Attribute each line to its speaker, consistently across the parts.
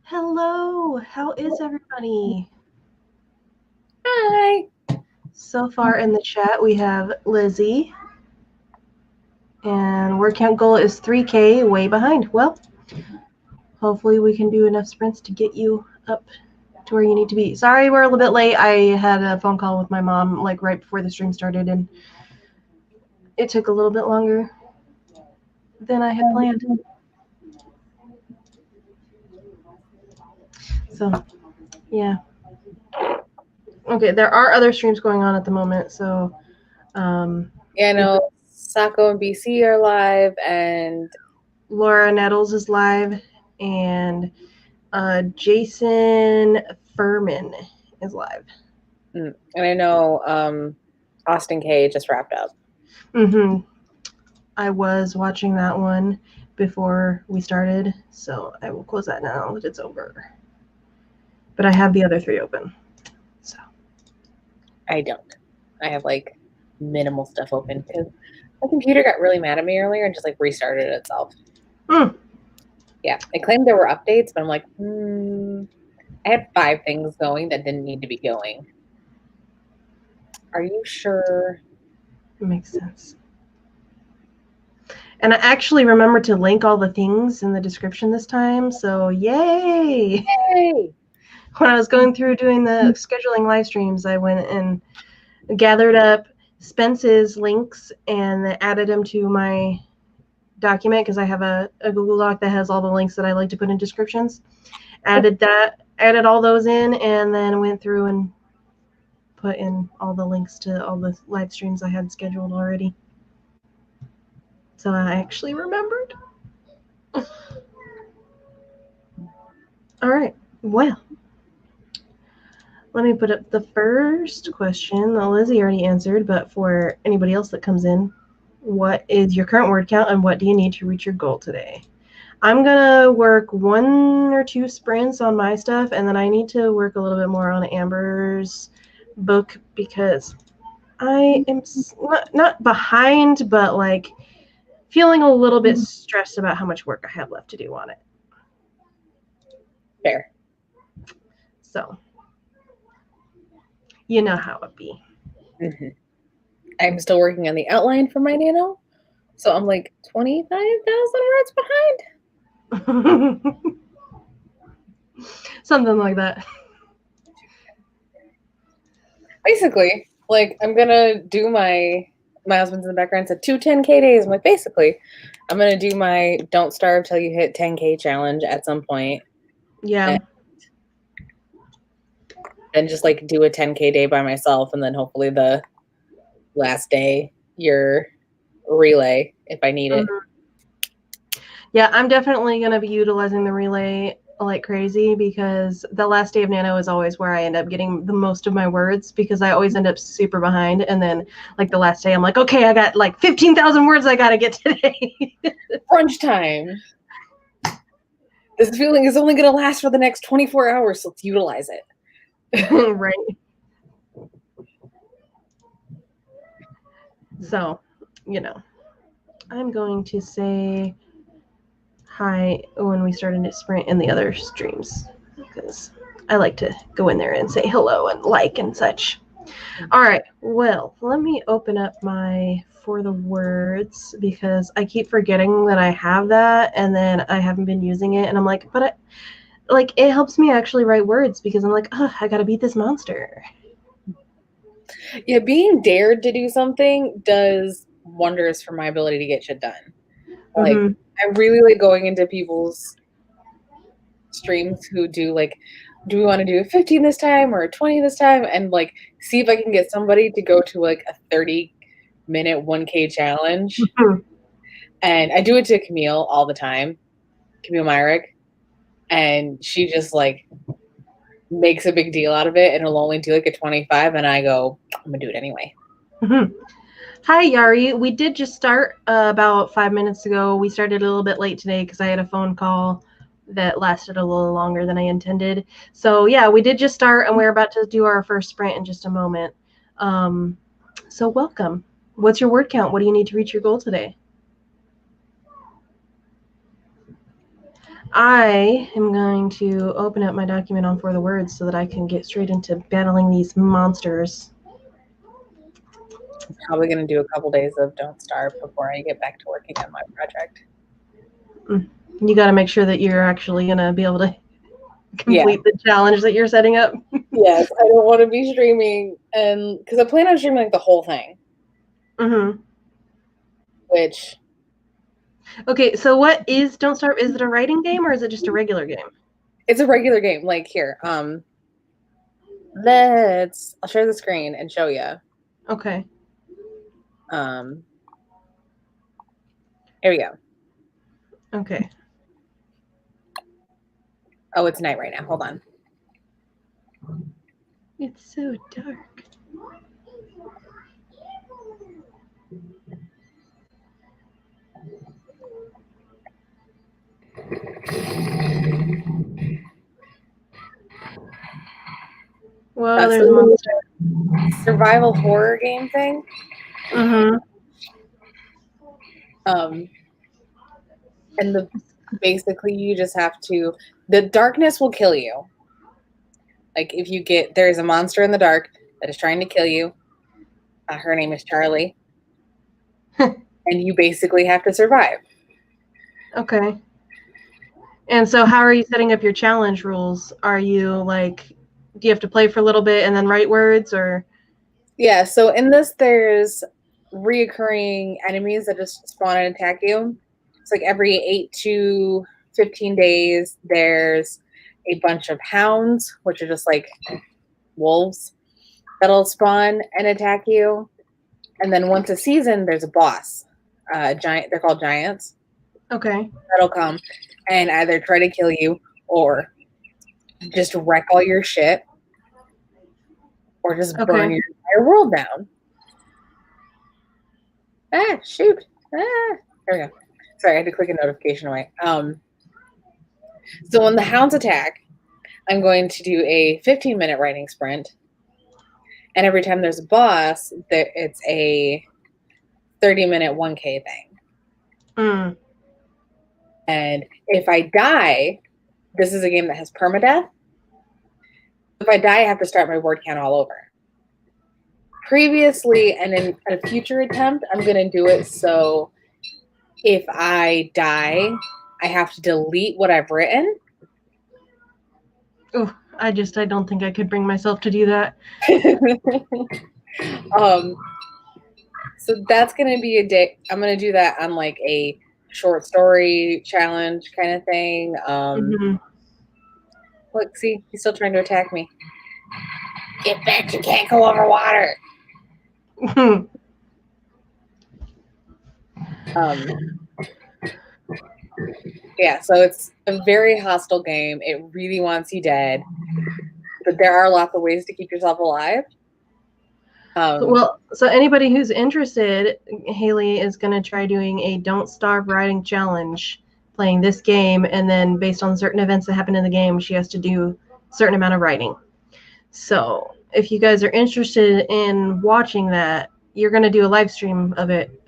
Speaker 1: Hello, how is everybody?
Speaker 2: Hi.
Speaker 1: So far in the chat, we have Lizzie, and word count goal is 3K, way behind. Well, hopefully we can do enough sprints to get you up to where you need to be. Sorry, we're a little bit late. I had a phone call with my mom like right before the stream started, and it took a little bit longer than I had planned. So, yeah. Okay, there are other streams going on at the moment, so
Speaker 2: Yeah, I know Sako and BC are live, and
Speaker 1: Laura Nettles is live, and Jason Furman is live.
Speaker 2: and I know Austin K just wrapped up.
Speaker 1: Mm-hmm. I was watching that one before we started, so I will close that now that it's over. But I have the other three open. So
Speaker 2: I don't. I have like minimal stuff open because my computer got really mad at me earlier and just like restarted itself. Yeah, it claimed there were updates, but I'm like, I had 5 things going that didn't need to be going. Are you sure?
Speaker 1: It makes sense. And I actually remembered to link all the things in the description this time, so yay!
Speaker 2: Yay!
Speaker 1: When I was going through doing the scheduling live streams, I went and gathered up Spence's links and added them to my document because I have a Google Doc that has all the links that I like to put in descriptions. Added all those in, and then went through and put in all the links to all the live streams I had scheduled already. So I actually remembered. All right, well, let me put up the first question that Lizzie already answered, but for anybody else that comes in, what is your current word count and what do you need to reach your goal today? I'm gonna work 1 or 2 sprints on my stuff, and then I need to work a little bit more on Amber's book because I am not behind, but like feeling a little bit stressed about how much work I have left to do on it.
Speaker 2: Fair.
Speaker 1: So, you know how it be.
Speaker 2: Mm-hmm. I'm still working on the outline for my Nano, so I'm like 25,000 words behind.
Speaker 1: Something like that.
Speaker 2: Basically, like I'm gonna do my husband's in the background said 2 10K days. I'm like, basically, I'm gonna do my don't starve till you hit 10K challenge at some point.
Speaker 1: Yeah.
Speaker 2: And just like do a 10K day by myself, and then hopefully the last day your relay if I need it.
Speaker 1: Yeah, I'm definitely gonna be utilizing the relay like crazy because the last day of Nano is always where I end up getting the most of my words because I always end up super behind, and then like the last day I'm like, okay, I got like 15,000 words I gotta get today.
Speaker 2: Crunch time. This feeling is only gonna last for the next 24 hours, so let's utilize it.
Speaker 1: Right. So, you know, I'm going to say hi when we start a sprint in the other streams because I like to go in there and say hello and like and such. All right, well, let me open up my for the words because I keep forgetting that I have that and then I haven't been using it, and I'm like, but it helps me actually write words because I'm like, oh, I gotta beat this monster.
Speaker 2: Yeah, being dared to do something does wonders for my ability to get shit done. Like, I really like going into people's streams who do like, do we want to do a 15 this time or a 20 this time? And like, see if I can get somebody to go to like a 30-minute 1K challenge. And I do it to Camille all the time, Camille Myrick. And she just like makes a big deal out of it and will only do like a 25. And I go, I'm going to do it anyway.
Speaker 1: Hi, Yari. We did just start about 5 minutes ago. We started a little bit late today because I had a phone call that lasted a little longer than I intended. So yeah, we did just start and we're about to do our first sprint in just a moment. So welcome. What's your word count? What do you need to reach your goal today? I am going to open up my document on For the Words so that I can get straight into battling these monsters.
Speaker 2: I'm probably going to do a couple days of Don't Starve before I get back to working on my project.
Speaker 1: You got to make sure that you're actually going to be able to complete the challenge that you're setting up.
Speaker 2: Yes, I don't want to be streaming, and because I plan on streaming like the whole thing.
Speaker 1: Mm-hmm.
Speaker 2: Which.
Speaker 1: Okay, so what is Don't Starve? Is it a writing game or is it just a regular game?
Speaker 2: It's a regular game. Like here, I'll share the screen and show you.
Speaker 1: Okay.
Speaker 2: Here we go.
Speaker 1: Okay.
Speaker 2: Oh, it's night right now. Hold on.
Speaker 1: It's so dark. Well, there's a monster.
Speaker 2: Survival horror game thing.
Speaker 1: Mm-hmm.
Speaker 2: And basically you just have to. The darkness will kill you. Like if you there's a monster in the dark that is trying to kill you. Her name is Charlie. And you basically have to survive.
Speaker 1: Okay. And so how are you setting up your challenge rules? Are you like, do you have to play for a little bit and then write words, or?
Speaker 2: Yeah, so in this there's reoccurring enemies that just spawn and attack you. It's like every 8 to 15 days there's a bunch of hounds, which are just like wolves, that'll spawn and attack you. And then once a season there's a boss. Giant, they're called giants.
Speaker 1: Okay.
Speaker 2: That'll come and either try to kill you or just wreck all your shit or just burn your entire world down. Ah, shoot. Ah, there we go. Sorry, I had to click a notification away. So when the hounds attack, I'm going to do a 15-minute writing sprint. And every time there's a boss, it's a 30-minute 1K thing.
Speaker 1: Mm.
Speaker 2: And if I die, this is a game that has permadeath. If I die, I have to start my word count all over. Previously, and in a future attempt, I'm going to do it so if I die, I have to delete what I've written.
Speaker 1: Oh, I don't think I could bring myself to do that.
Speaker 2: So that's going to be a day. I'm going to do that on like a short story challenge kind of thing. Look, see, he's still trying to attack me. Get back, you can't go over water. Yeah, so it's a very hostile game. It really wants you dead. But there are lots of ways to keep yourself alive.
Speaker 1: Well, so anybody who's interested, Haley is going to try doing a Don't Starve writing challenge, playing this game, and then based on certain events that happen in the game, she has to do a certain amount of writing. So if you guys are interested in watching that, you're going to do a live stream of it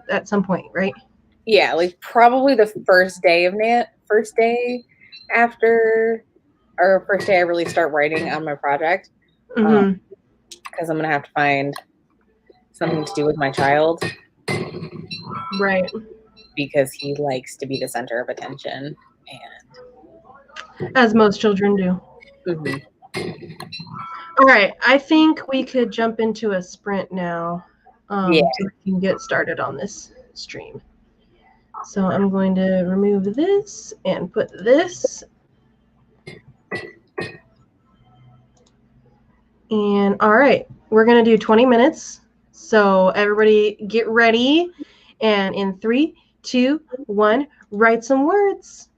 Speaker 1: at some point, right?
Speaker 2: Yeah, like probably the first day after, or first day I really start writing on my project. Because I'm going to have to find something to do with my child.
Speaker 1: Right.
Speaker 2: Because he likes to be the center of attention.
Speaker 1: And as most children do. All right. I think we could jump into a sprint now. So we can get started on this stream. So I'm going to remove this and put this. And all right, we're going to do 20 minutes. So everybody get ready. And in 3, 2, 1, write some words.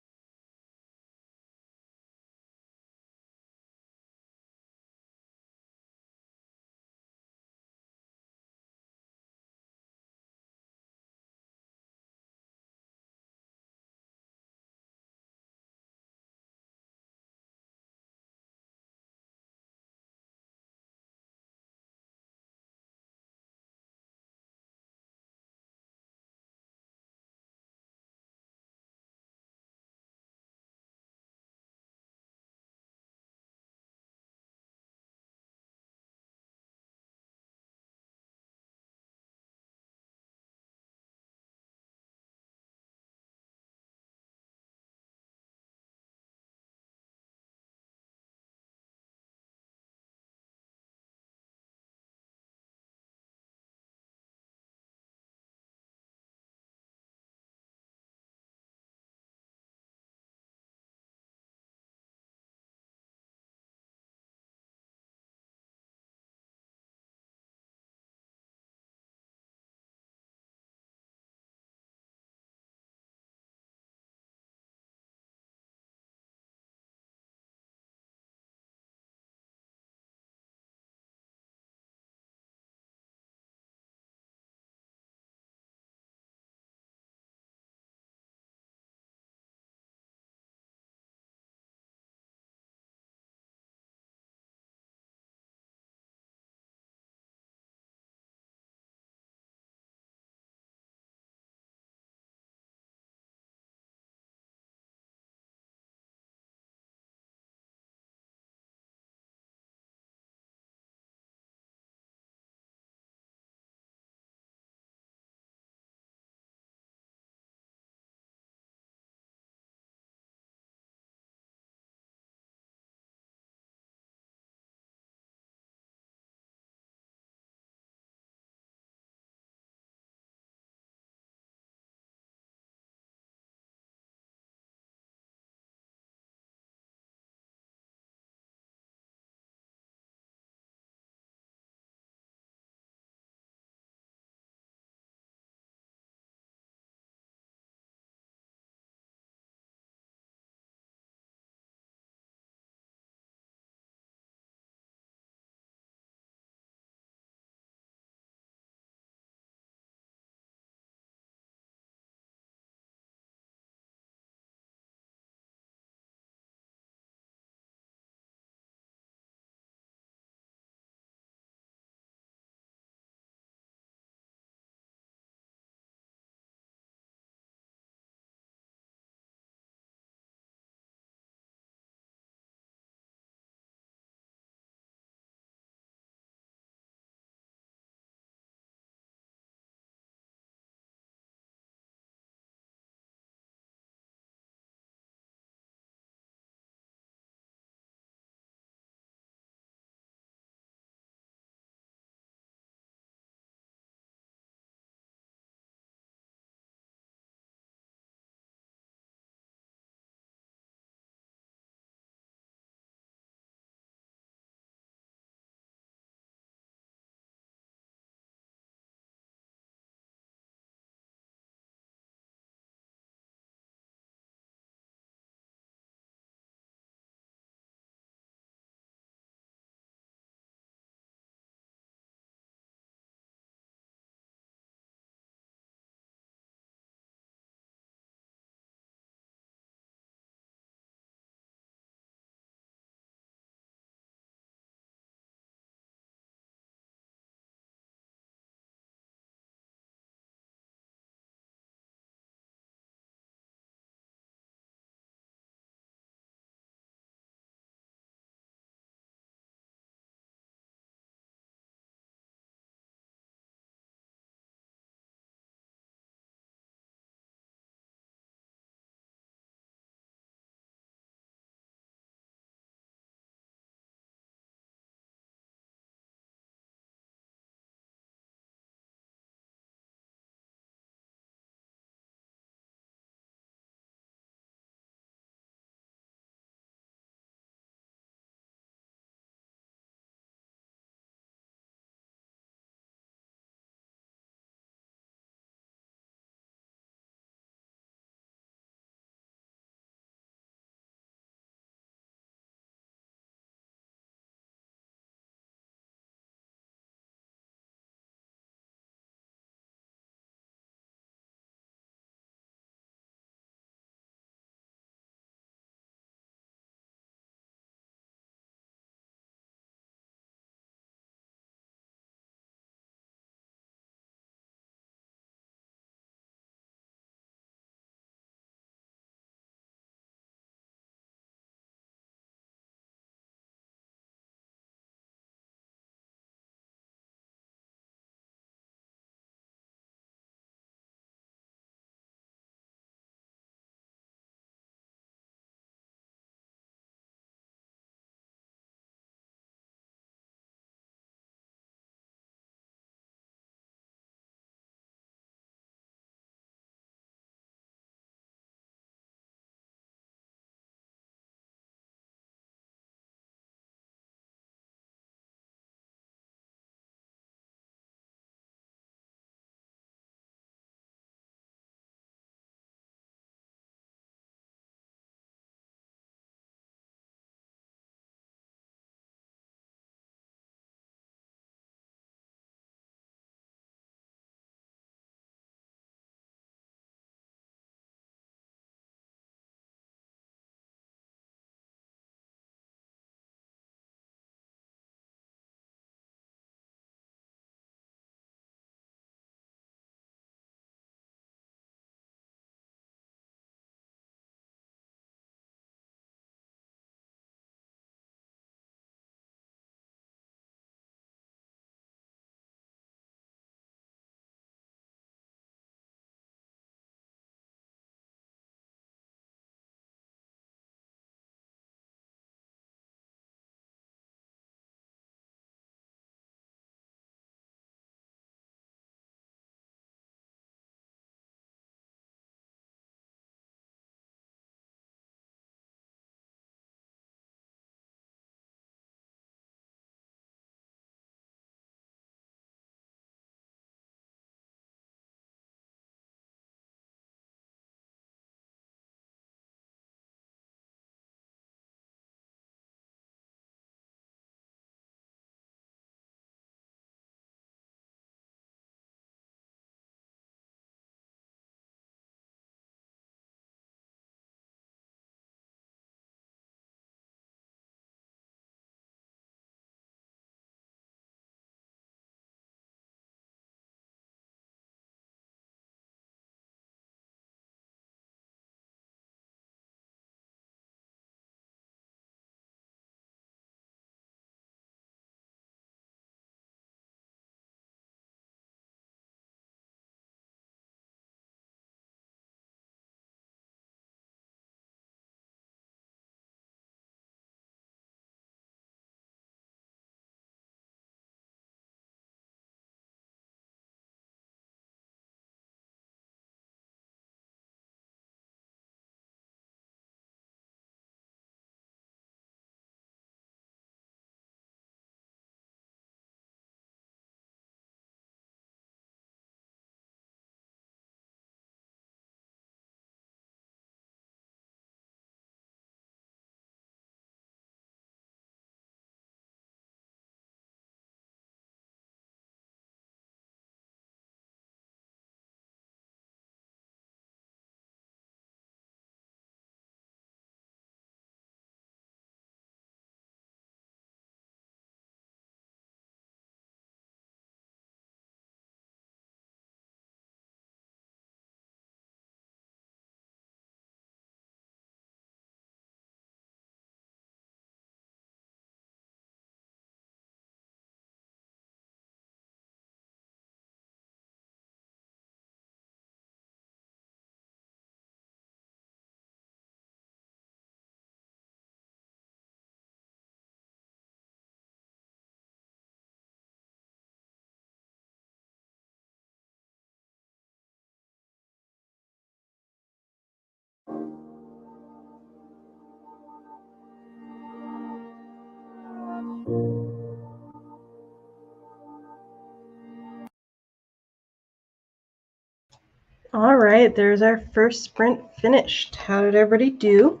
Speaker 1: All right, there's our first sprint finished. How did everybody do?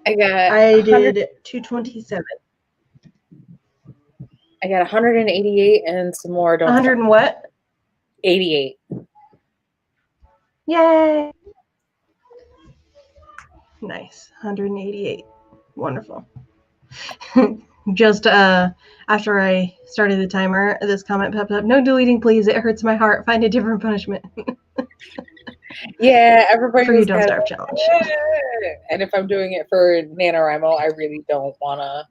Speaker 2: I
Speaker 1: did 227.
Speaker 2: I got 188 and some more.
Speaker 1: 100 and what?
Speaker 2: 88.
Speaker 1: Yay! Nice. 188. Wonderful. Just after I started the timer, this comment popped up. No deleting, please. It hurts my heart. Find a different punishment.
Speaker 2: Yeah, everybody
Speaker 1: for
Speaker 2: was
Speaker 1: you don't starve challenge.
Speaker 2: And if I'm doing it for NaNoWriMo, I really don't want to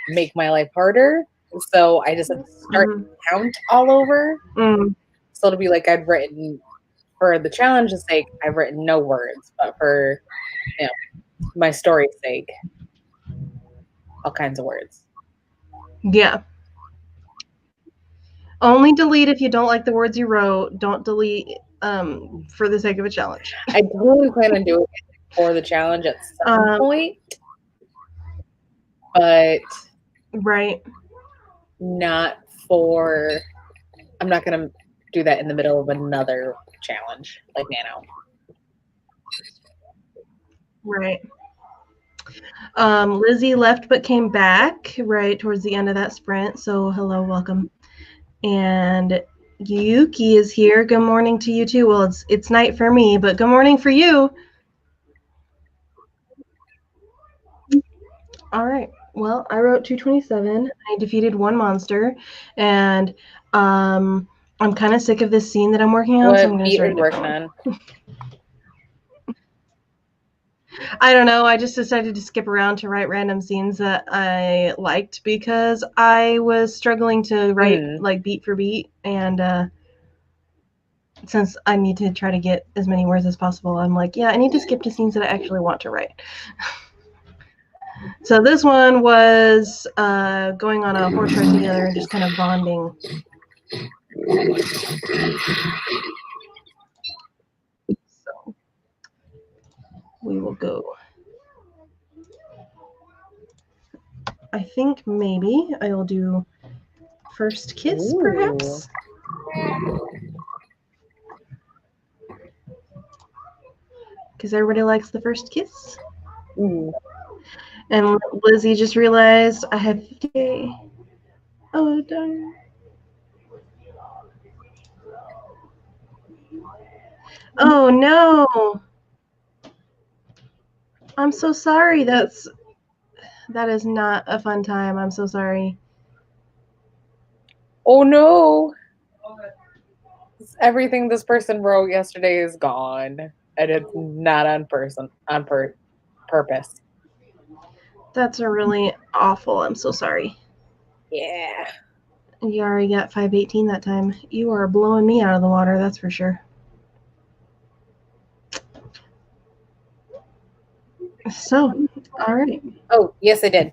Speaker 2: make my life harder. So I just start to count all over. So it'll be like I've written, for the challenge's sake, I've written no words, but for my story's sake, all kinds of words.
Speaker 1: Yeah. Only delete if you don't like the words you wrote. Don't delete for the sake of a challenge.
Speaker 2: I totally plan on doing it for the challenge at some point, but
Speaker 1: right,
Speaker 2: not for. I'm not gonna do that in the middle of another challenge like Nano.
Speaker 1: Right. Lizzie left but came back right towards the end of that sprint. So hello, welcome. And Yuki is here. Good morning to you too. Well, it's night for me, but good morning for you. All right. Well, I wrote 227. I defeated one monster, and I'm kind of sick of this scene that I'm working on.
Speaker 2: What
Speaker 1: so I'm going to start
Speaker 2: working on?
Speaker 1: I don't know. I just decided to skip around to write random scenes that I liked because I was struggling to write like beat for beat, and since I need to try to get as many words as possible, I'm like, yeah, I need to skip to scenes that I actually want to write. So this one was going on a horse ride together and just kind of bonding. So we will go. I think maybe I will do first kiss, perhaps. Because everybody likes the first kiss. And Lizzie just realized I have day. Oh, darn. Oh, no. I'm so sorry. That is not a fun time. I'm so sorry.
Speaker 2: Oh, no. Everything this person wrote yesterday is gone. And it's not on purpose.
Speaker 1: That's a really awful. I'm so sorry.
Speaker 2: Yeah.
Speaker 1: You already got 518 that time. You are blowing me out of the water, that's for sure. So, all right.
Speaker 2: Oh, yes, I did.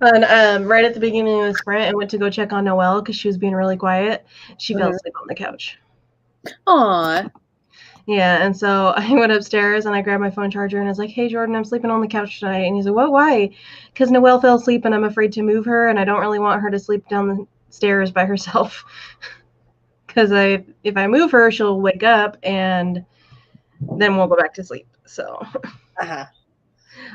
Speaker 1: And right at the beginning of the sprint, I went to go check on Noelle because she was being really quiet. She fell asleep on the couch.
Speaker 2: Aw.
Speaker 1: Yeah, and so I went upstairs and I grabbed my phone charger and I was like, hey, Jordan, I'm sleeping on the couch tonight. And he's like, what, why? Because Noelle fell asleep and I'm afraid to move her and I don't really want her to sleep down the stairs by herself. Because if I move her, she'll wake up and then we'll go back to sleep. So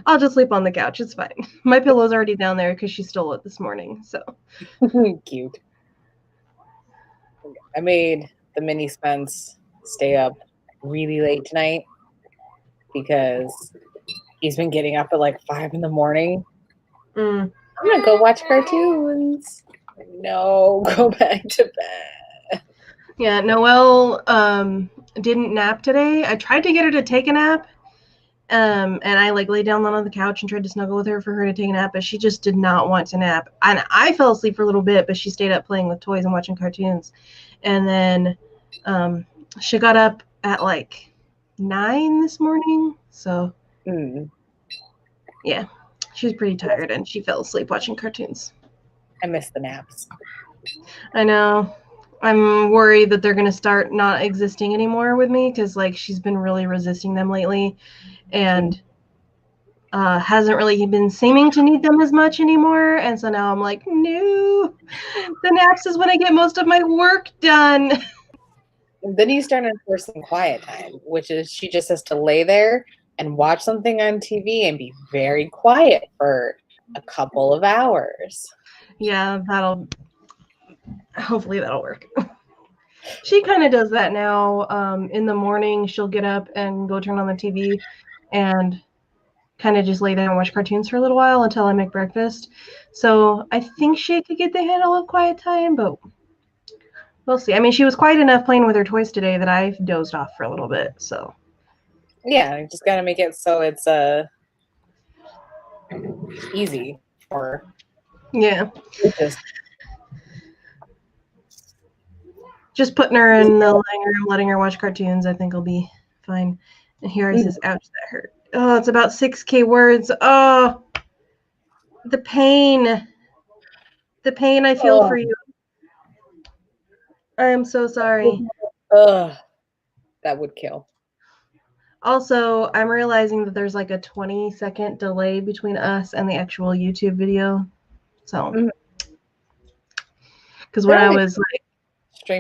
Speaker 1: I'll just sleep on the couch. It's fine. My pillow's already down there because she stole it this morning. So
Speaker 2: cute. I made the mini Spence stay up really late tonight because he's been getting up at like 5 in the morning. I'm gonna go watch cartoons. No, go back to bed.
Speaker 1: Yeah, Noelle didn't nap today. I tried to get her to take a nap, and I like laid down on the couch and tried to snuggle with her for her to take a nap, but she just did not want to nap. And I fell asleep for a little bit, but she stayed up playing with toys and watching cartoons. And then she got up at like 9 this morning. So yeah, she was pretty tired and she fell asleep watching cartoons.
Speaker 2: I miss the naps.
Speaker 1: I know. I'm worried that they're going to start not existing anymore with me because, like, she's been really resisting them lately and hasn't really been seeming to need them as much anymore. And so now I'm like, no, the naps is when I get most of my work done.
Speaker 2: And then you start to enforce some quiet time, which is she just has to lay there and watch something on TV and be very quiet for a couple of hours.
Speaker 1: Yeah, hopefully that'll work. She kind of does that now. In the morning, she'll get up and go turn on the TV and kind of just lay there and watch cartoons for a little while until I make breakfast. So I think she could get the handle of quiet time, but we'll see. I mean, she was quiet enough playing with her toys today that I dozed off for a little bit. So
Speaker 2: yeah, you just gotta make it so it's easy for
Speaker 1: yeah.
Speaker 2: Just
Speaker 1: putting her in the living room, letting her watch cartoons, I think will be fine. And here he says, ouch, that hurt. Oh, it's about 6K words. Oh, the pain. The pain I feel for you. I am so sorry.
Speaker 2: That would kill.
Speaker 1: Also, I'm realizing that there's like a 20-second delay between us and the actual YouTube video. So, because when I was like,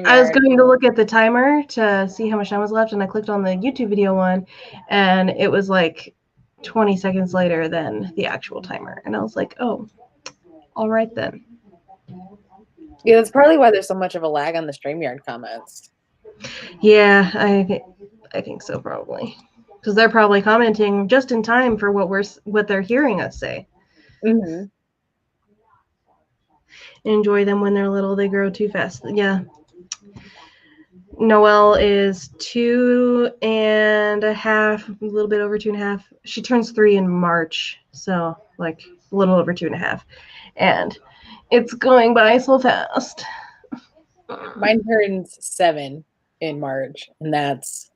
Speaker 1: I was going to look at the timer to see how much time was left, and I clicked on the YouTube video one, and it was like 20 seconds later than the actual timer. And I was like, oh, all right then.
Speaker 2: Yeah, that's probably why there's so much of a lag on the StreamYard comments.
Speaker 1: Yeah, I think so, probably. Because they're probably commenting just in time for what they're hearing us say.
Speaker 2: Mm-hmm.
Speaker 1: Enjoy them when they're little. They grow too fast. Yeah. Noelle is 2.5, a little bit over 2.5. She turns 3 in March, so like a little over 2.5. And it's going by so fast.
Speaker 2: Mine turns 7 in March, and that's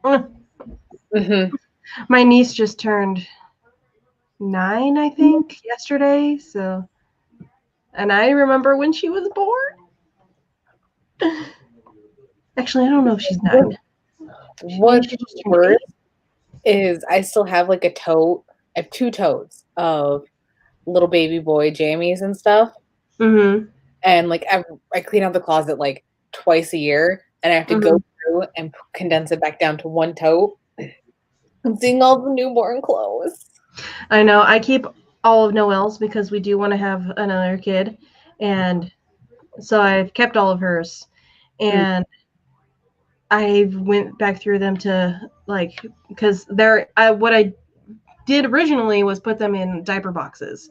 Speaker 1: Mm-hmm. My niece just turned 9, I think, yesterday. So, and I remember when she was born. Actually, I don't know if she's 9.
Speaker 2: What's worse is I still have like a tote. I have 2 totes of little baby boy jammies and stuff.
Speaker 1: Mm-hmm.
Speaker 2: And like I clean out the closet like twice a year, and I have to go through and condense it back down to one tote. I'm seeing all the newborn clothes.
Speaker 1: I know. I keep all of Noelle's because we do want to have another kid, and so I've kept all of hers, and I went back through them to like because what I did originally was put them in diaper boxes,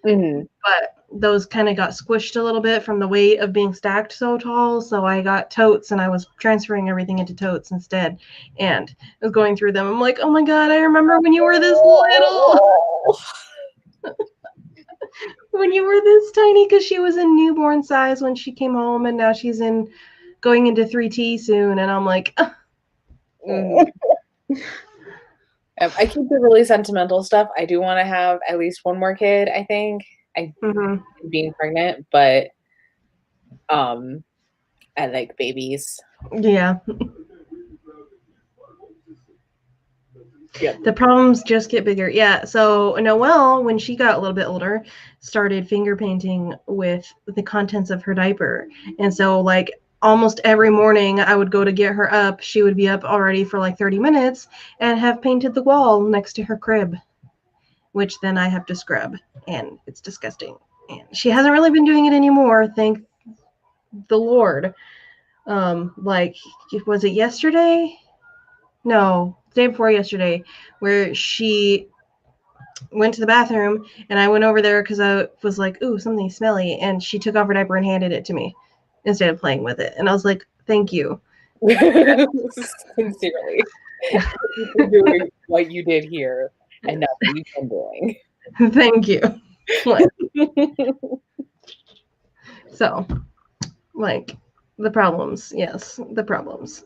Speaker 1: but those kind of got squished a little bit from the weight of being stacked so tall. So I got totes, and I was transferring everything into totes instead, and I was going through them. I'm like, oh my god, I remember when you were this little. When you were this tiny, because she was in newborn size when she came home, and now she's going into 3T soon, and I'm like,
Speaker 2: I keep the really sentimental stuff. I do want to have at least one more kid, I think. Being pregnant, but I like babies.
Speaker 1: Yeah.
Speaker 2: Yep.
Speaker 1: The problems just get bigger. Yeah. So Noelle, when she got a little bit older, started finger painting with the contents of her diaper. And so like almost every morning I would go to get her up. She would be up already for like 30 minutes and have painted the wall next to her crib, which then I have to scrub, and it's disgusting. And she hasn't really been doing it anymore, thank the Lord. Like, was it yesterday? No, the day before yesterday, where she went to the bathroom, and I went over there because I was like, ooh, something smelly, and she took off her diaper and handed it to me instead of playing with it. And I was like, thank you.
Speaker 2: Sincerely. Doing what you did here and not what you've been doing.
Speaker 1: Thank you. So, like, the problems. Yes, the problems.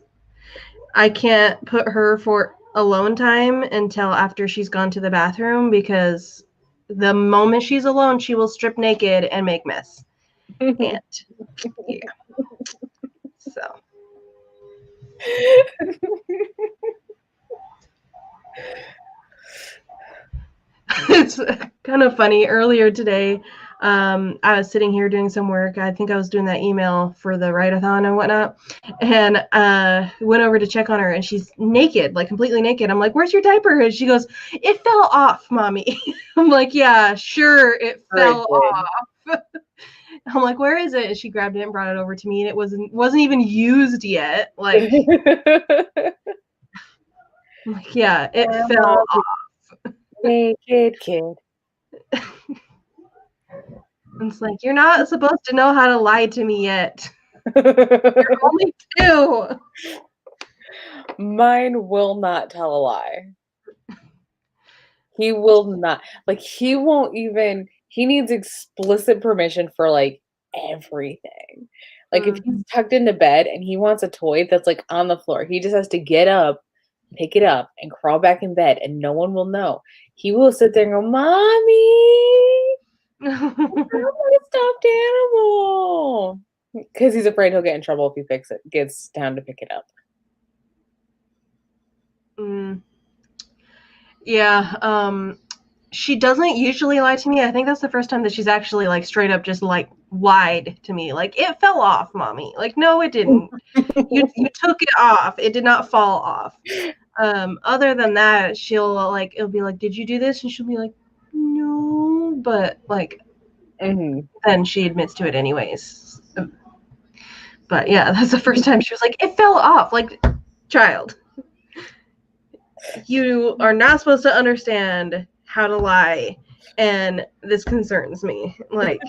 Speaker 1: I can't put her for alone time until after she's gone to the bathroom, because the moment she's alone, she will strip naked and make mess. And yeah. So it's kind of funny. Earlier today, I was sitting here doing some work. I think I was doing that email for the write-a-thon and whatnot, and went over to check on her, and she's naked, like completely naked. I'm like, "Where's your diaper?" And she goes, "It fell off, mommy." I'm like, "Yeah, sure, it fell off." I'm like, "Where is it?" And she grabbed it and brought it over to me, and it wasn't even used yet. Like, I'm like, yeah, it fell off.
Speaker 2: Naked kid.
Speaker 1: It's like, you're not supposed to know how to lie to me yet. You're only 2.
Speaker 2: Mine will not tell a lie. He will not. Like, he won't even he needs explicit permission for, like, everything. Like, if he's tucked into bed and he wants a toy that's, like, on the floor, he just has to get up, pick it up, and crawl back in bed, and no one will know. He will sit there and go, "Mommy, I found my stuffed animal," because he's afraid he'll get in trouble if he gets down to pick it up.
Speaker 1: Yeah, she doesn't usually lie to me. I think that's the first time that she's actually like straight up just like lied to me. Like, it fell off, mommy. Like, no, it didn't. You took it off. It did not fall off. Other than that, it'll be like, did you do this? And she'll be like, no, but like then she admits to it anyways. But yeah, that's the first time she was like, it fell off. Like, child, you are not supposed to understand how to lie, and this concerns me. Like,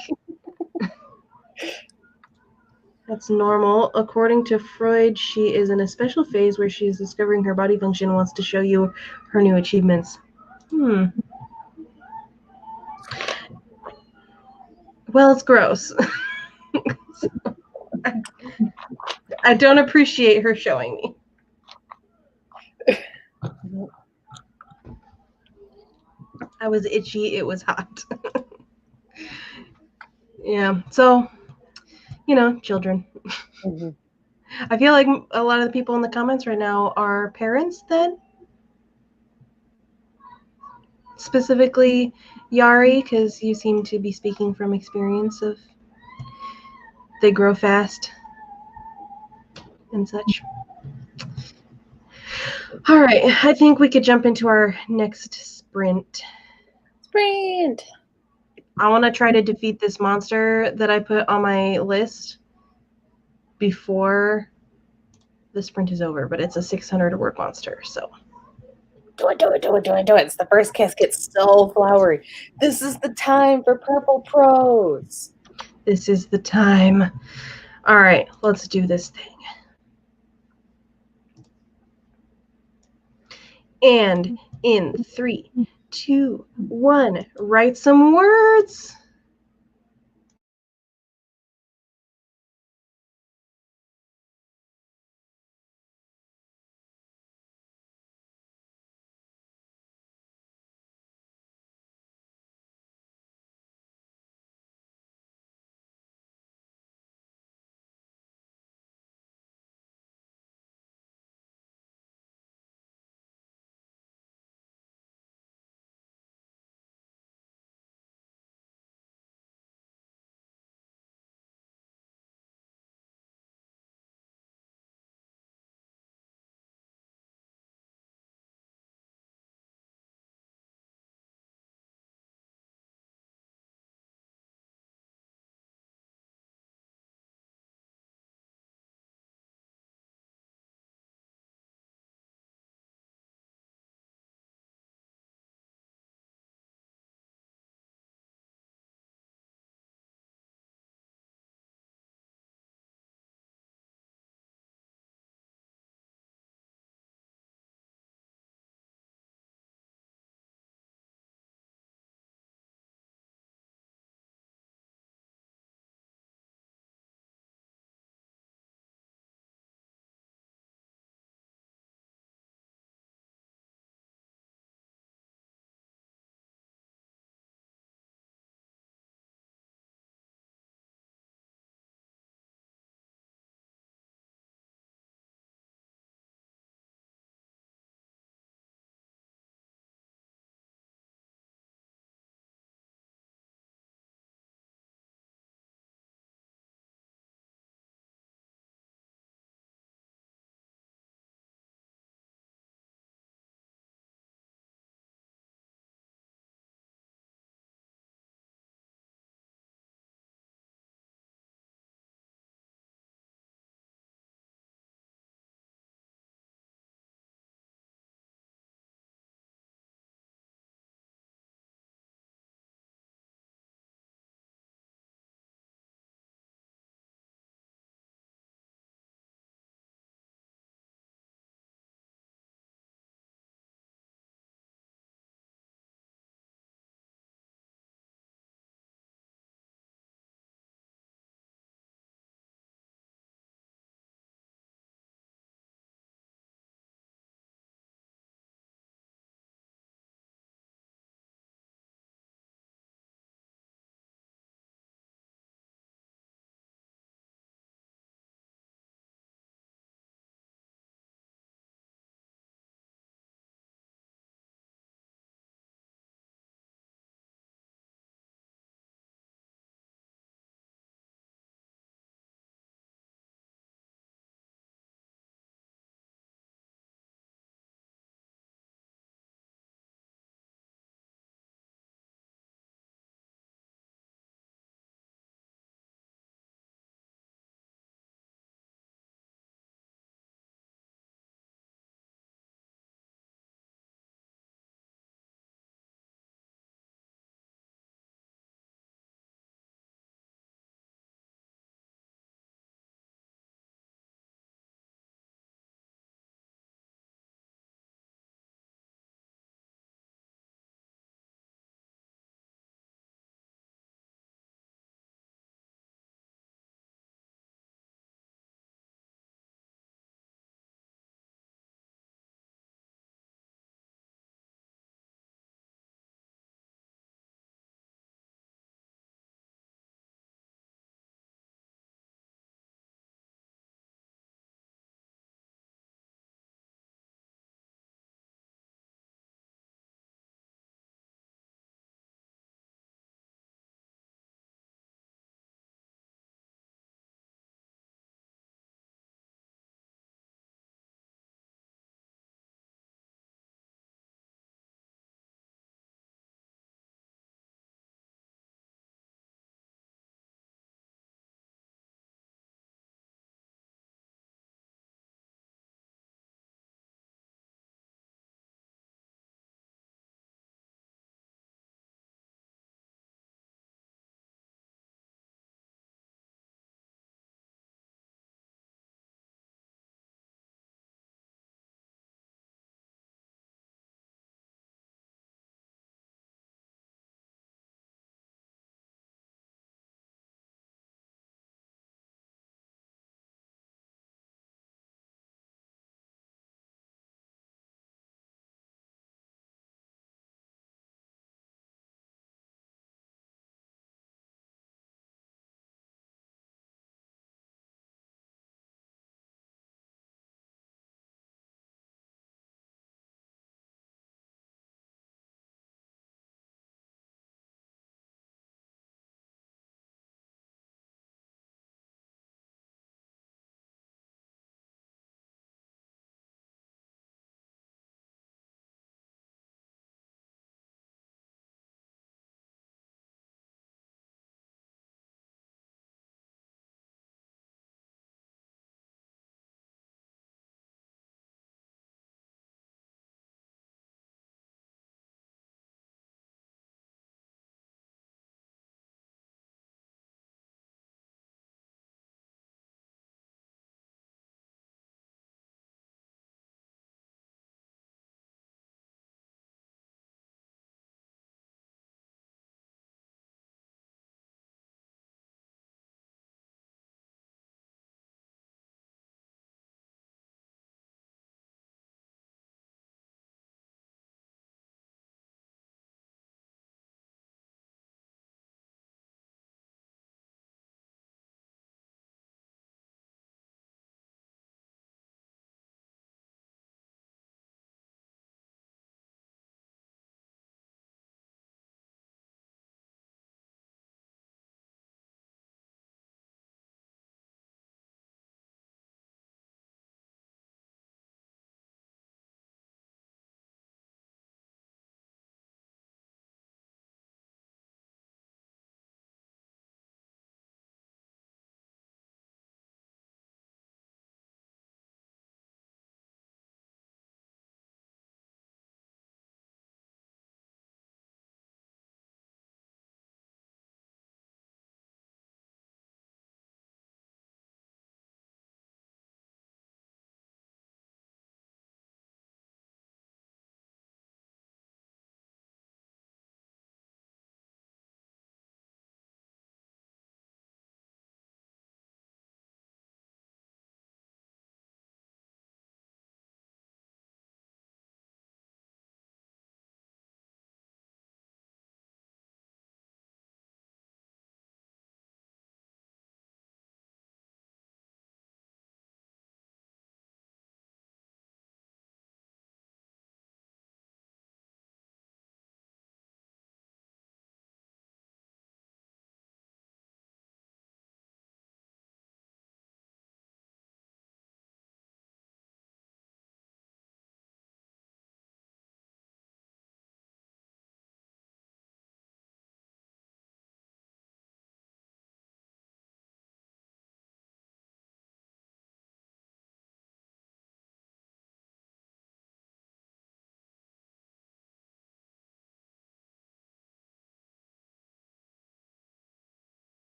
Speaker 1: that's normal. According to Freud, she is in a special phase where she is discovering her body function and wants to show you her new achievements. Well, it's gross. I don't appreciate her showing me. I was itchy. It was hot. Yeah. So, children. I feel like a lot of the people in the comments right now are parents then. Specifically, Yari, because you seem to be speaking from experience of they grow fast and such. All right, I think we could jump into our next sprint. I want to try to defeat this monster that I put on my list before the sprint is over, but it's a 600 word monster, so.
Speaker 2: Do it. It's the first kiss gets so flowery. This is the time for purple prose.
Speaker 1: This is the time. All right, let's do this thing. And in 3, 2, 1, write some words.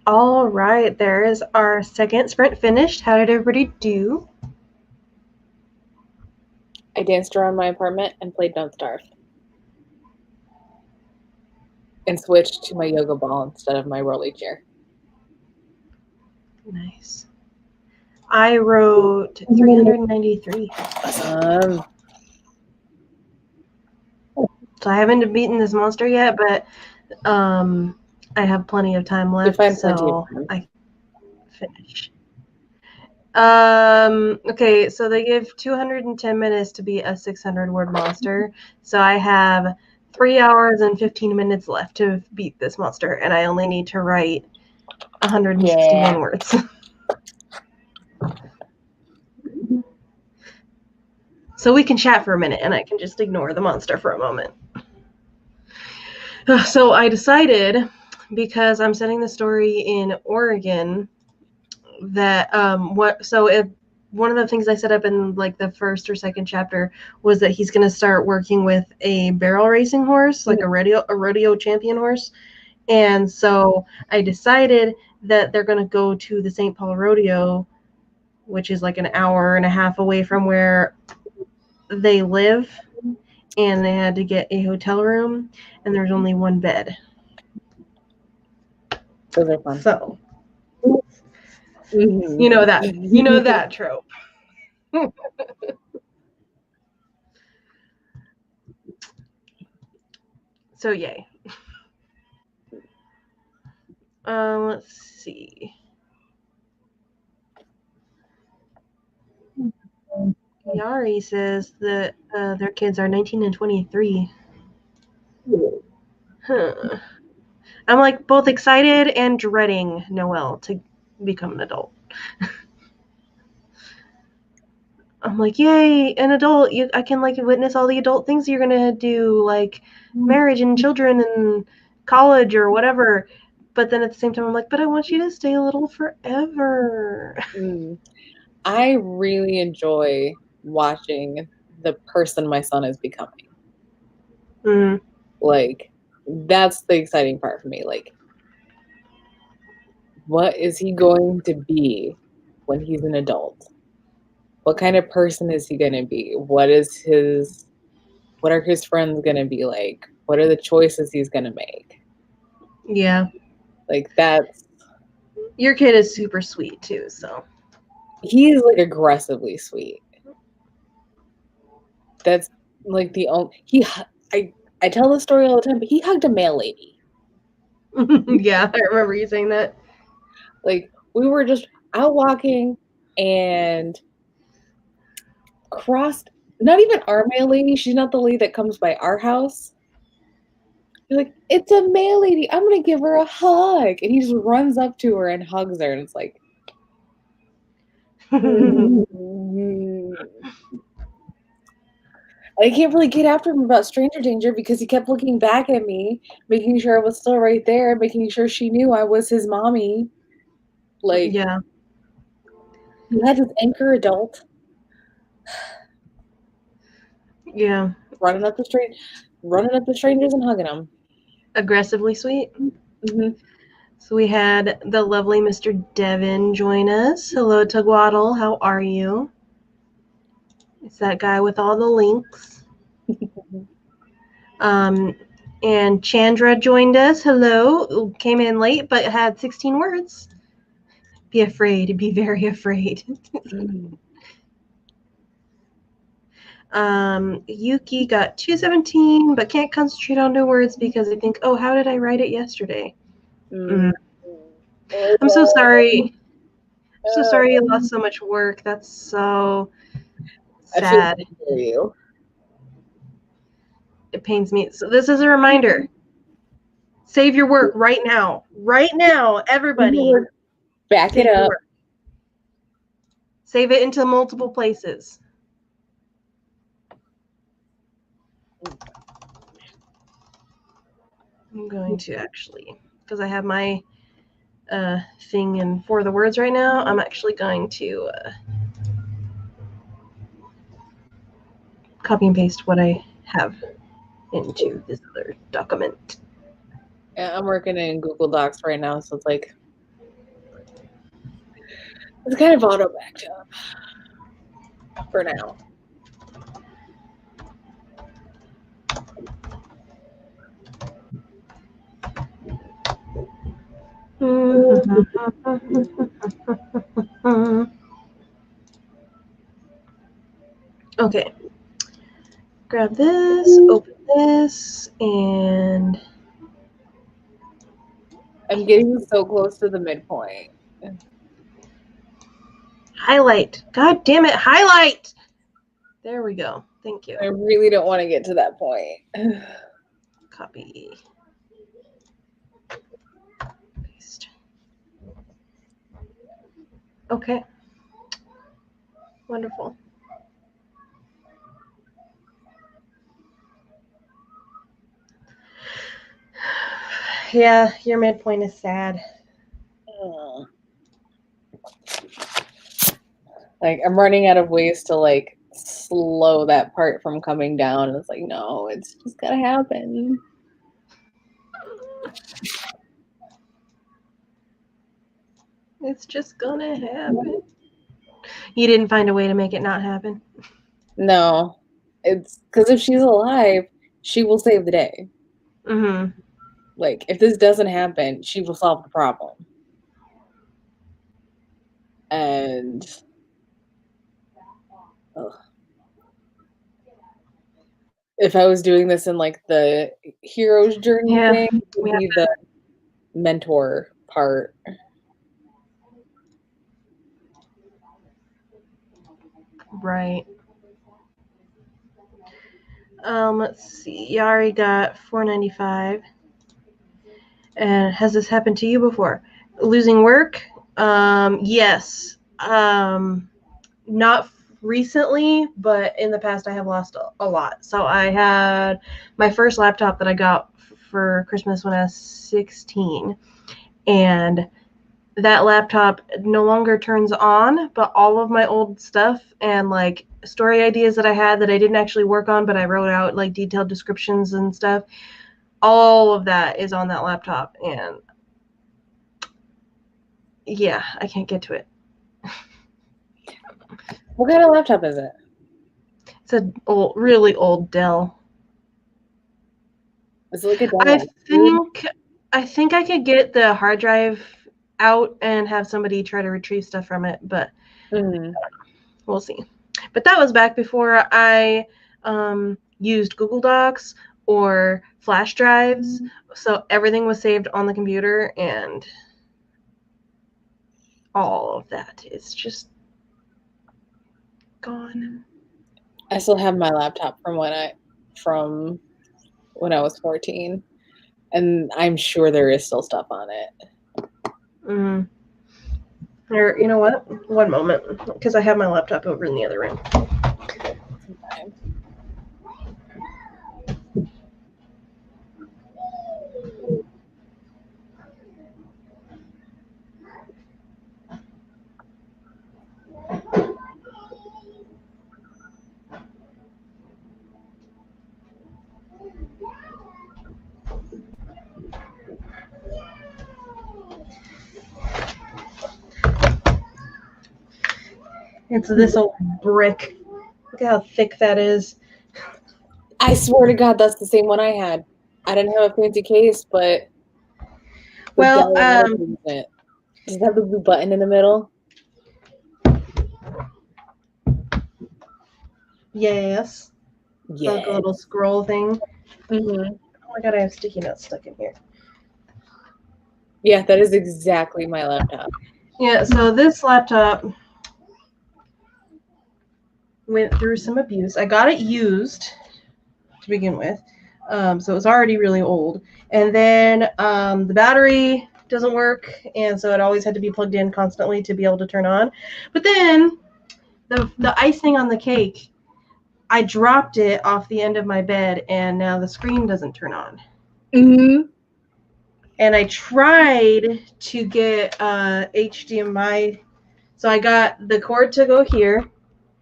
Speaker 1: All right, there is our second sprint finished. How did everybody do?
Speaker 2: I danced around my apartment and played Don't Starve. And switched to my yoga ball instead of my rolly chair.
Speaker 1: Nice. I wrote 393.
Speaker 2: Awesome.
Speaker 1: So I haven't beaten this monster yet, but I have plenty of time left, so I finish. Okay, so they give 210 minutes to beat a 600-word monster. So I have 3 hours and 15 minutes left to beat this monster, and I only need to write 161 words. So we can chat for a minute, and I can just ignore the monster for a moment. So I decided, because I'm setting the story in Oregon, that one of the things I set up in like the first or second chapter was that he's going to start working with a barrel racing horse, like a rodeo champion horse. And so I decided that they're going to go to the St. Paul Rodeo, which is like an hour and a half away from where they live, and they had to get a hotel room, and there's only one bed.
Speaker 2: Those are fun.
Speaker 1: So, you know that trope. So yay. Let's see. Yari says that their kids are 19 and 23. Huh. I'm like both excited and dreading Noelle to become an adult. I'm like, yay, an adult. I can like witness all the adult things you're gonna do, like marriage and children and college or whatever. But then at the same time, I'm like, but I want you to stay a little forever.
Speaker 2: I really enjoy watching the person my son is becoming. Like, that's the exciting part for me. Like, what is he going to be when he's an adult? What kind of person is he going to be? What are his friends going to be like? What are the choices he's going to make?
Speaker 1: Yeah.
Speaker 2: Like, that's...
Speaker 1: Your kid is super sweet, too, so...
Speaker 2: He's, like, aggressively sweet. That's, like, the only... I tell this story all the time, but he hugged a mail lady.
Speaker 1: Yeah, I remember you saying that.
Speaker 2: Like, we were just out walking and crossed... Not even our mail lady. She's not the lady that comes by our house. He's like, it's a mail lady. I'm going to give her a hug. And he just runs up to her and hugs her. And it's like... I can't really get after him about stranger danger because he kept looking back at me, making sure I was still right there, making sure she knew I was his mommy. Like,
Speaker 1: yeah.
Speaker 2: He had his anchor adult.
Speaker 1: Yeah.
Speaker 2: Running up the strangers and hugging them.
Speaker 1: Aggressively sweet. Mm-hmm. So we had the lovely Mr. Devin join us. Hello, Tugwaddle. How are you? It's that guy with all the links. And Chandra joined us. Hello. Came in late, but had 16 words. Be afraid. Be very afraid. Yuki got 217, but can't concentrate on the words because I think, oh, how did I write it yesterday? I'm so sorry. I'm so sorry you lost so much work. That's so sad.
Speaker 2: I feel for you.
Speaker 1: It pains me. So this is a reminder. Save your work right now. Right now, everybody.
Speaker 2: Back it up.
Speaker 1: Save it into multiple places. I'm going to actually, because I have my thing in for the words right now, I'm actually going to copy and paste what I have into this other document.
Speaker 2: Yeah, I'm working in Google Docs right now, so it's like It's kind of auto backed up for now.
Speaker 1: Okay. Grab this, open this, and
Speaker 2: I'm getting so close to the midpoint.
Speaker 1: highlight. God damn it, highlight! There we go. Thank you.
Speaker 2: I really don't want to get to that point.
Speaker 1: Copy. Paste. Okay. Wonderful. Yeah, your midpoint is sad.
Speaker 2: Like, I'm running out of ways to, like, slow that part from coming down. It's like, no, it's just gotta happen.
Speaker 1: It's just gonna happen. You didn't find a way to make it not happen?
Speaker 2: No. It's because if she's alive, she will save the day.
Speaker 1: Mm-hmm.
Speaker 2: Like, if this doesn't happen, she will solve the problem. And if I was doing this in, like, the hero's journey thing, it would be the mentor part.
Speaker 1: Right. Let's see. Yari got 495. And has this happened to you before? Losing work? Yes. Not recently, but in the past I have lost a lot. So I had my first laptop that I got for Christmas when I was 16. And that laptop no longer turns on, but all of my old stuff and like story ideas that I had that I didn't actually work on, but I wrote out like detailed descriptions and stuff, all of that is on that laptop. And yeah, I can't get to it.
Speaker 2: What kind of laptop is it?
Speaker 1: It's a really old Dell.
Speaker 2: Is it like a Dell?
Speaker 1: I think I could get the hard drive out and have somebody try to retrieve stuff from it, but we'll see. But that was back before I used Google Docs or flash drives, so everything was saved on the computer, and all of that is just gone.
Speaker 2: I still have my laptop from when I was 14, and I'm sure there is still stuff on it.
Speaker 1: Or, you know what? One moment, because I have my laptop over in the other room.
Speaker 2: Sometimes.
Speaker 1: It's this old brick. Look at how thick that is.
Speaker 2: I swear to God, that's the same one I had. I didn't have a fancy case, but
Speaker 1: well,
Speaker 2: does it have the blue button in the middle?
Speaker 1: Yes.
Speaker 2: Yeah.
Speaker 1: Like a little scroll thing.
Speaker 2: Mm-hmm.
Speaker 1: Oh my God, I have sticky notes stuck in here.
Speaker 2: Yeah, that is exactly my laptop.
Speaker 1: Yeah, so this laptop went through some abuse. I got it used to begin with, so it was already really old. And then the battery doesn't work, and so it always had to be plugged in constantly to be able to turn on. But then the icing on the cake, I dropped it off the end of my bed, and now the screen doesn't turn on.
Speaker 2: Mm-hmm.
Speaker 1: And I tried to get HDMI. So I got the cord to go here,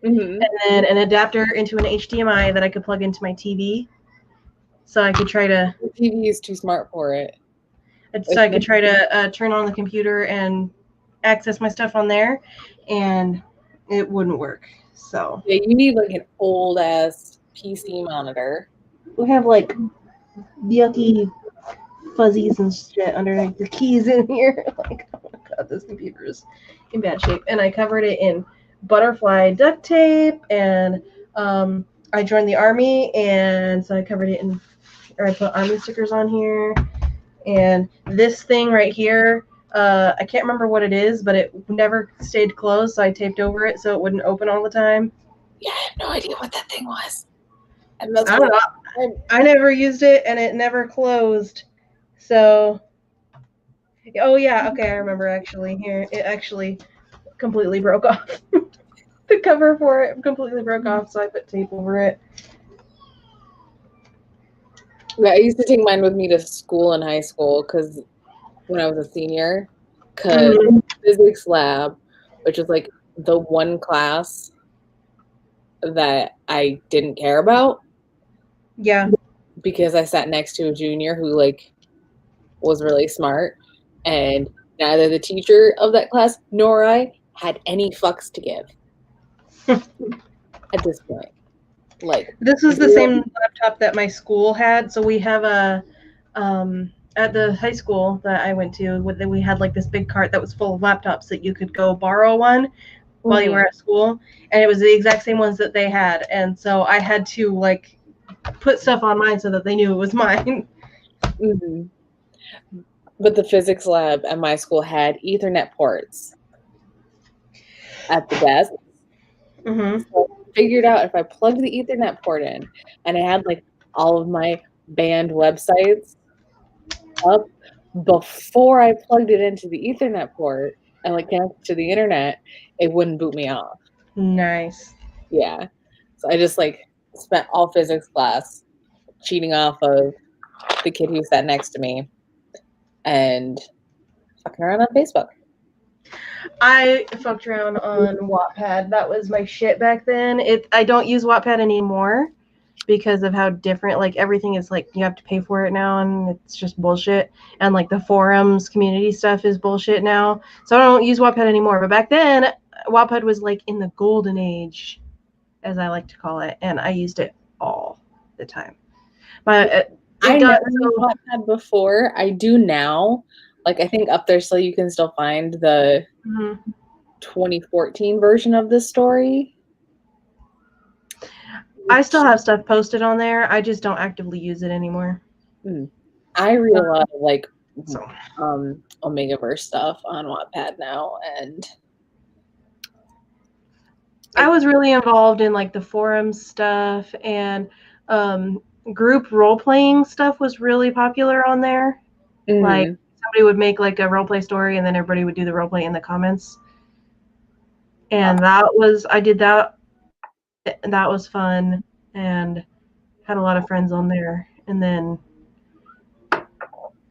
Speaker 1: and then an adapter into an HDMI that I could plug into my TV. So I could try to...
Speaker 2: The TV is too smart for it.
Speaker 1: So I could try to turn on the computer and access my stuff on there, and it wouldn't work. So
Speaker 2: Yeah, you need like an old ass PC monitor.
Speaker 1: we have like yucky fuzzies and shit underneath the keys in here. Like, oh my god, this computer is in bad shape. And I covered it in butterfly duct tape, and I joined the army, and so I covered it in, or I put army stickers on here. And this thing right here, I can't remember what it is, but it never stayed closed, so I taped over it so it wouldn't open all the time.
Speaker 2: Yeah, I have no idea what that thing was. And that's
Speaker 1: I don't know. I never used it, and it never closed. So, oh yeah, okay, I remember actually. Here, it actually completely broke off. The cover for it completely broke off, so I put tape over it.
Speaker 2: Yeah, I used to take mine with me to school in high school because when I was a senior, because physics lab, which is like the one class that I didn't care about.
Speaker 1: Yeah.
Speaker 2: Because I sat next to a junior who like was really smart, and neither the teacher of that class nor I had any fucks to give at this point. Like,
Speaker 1: this is the same laptop that my school had. So we have a at the high school that I went to, we had like this big cart that was full of laptops that you could go borrow one while you were at school, and it was the exact same ones that they had, and so I had to like put stuff on mine so that they knew it was mine.
Speaker 2: Mm-hmm. But the physics lab at my school had Ethernet ports at the desk.
Speaker 1: Mm-hmm.
Speaker 2: So I figured out if I plugged the Ethernet port in and I had like all of my banned websites up before I plugged it into the Ethernet port and like connected to the internet, it wouldn't boot me off.
Speaker 1: Nice.
Speaker 2: Yeah. So I just like spent all physics class cheating off of the kid who sat next to me and fucking around on Facebook.
Speaker 1: I fucked around on Wattpad. That was my shit back then. I don't use Wattpad anymore because of how different, like, everything is, like, you have to pay for it now, and it's just bullshit. And, like, the forums community stuff is bullshit now. So I don't use Wattpad anymore. But back then, Wattpad was, like, in the golden age, as I like to call it, and I used it all the time. I
Speaker 2: never used Wattpad before. I do now. Like, I think up there still you can still find the 2014 version of this story.
Speaker 1: I still have stuff posted on there. I just don't actively use it anymore.
Speaker 2: I read a lot of like Omegaverse stuff on Wattpad now, and
Speaker 1: I was really involved in like the forum stuff, and group role-playing stuff was really popular on there. Like somebody would make like a role-play story, and then everybody would do the role-play in the comments. And I did that. That was fun, and had a lot of friends on there. And then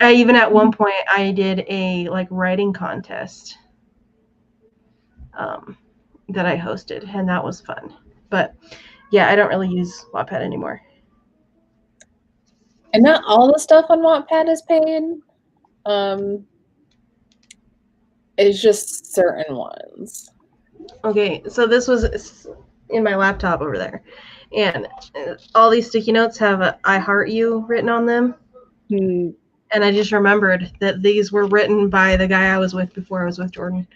Speaker 1: even at one point I did a like writing contest that I hosted, and that was fun. But yeah, I don't really use Wattpad anymore.
Speaker 2: And not all the stuff on Wattpad is paid. It's just certain ones.
Speaker 1: Okay, so this was in my laptop over there, and all these sticky notes have "I heart you" written on them. And I just remembered that these were written by the guy I was with before I was with Jordan.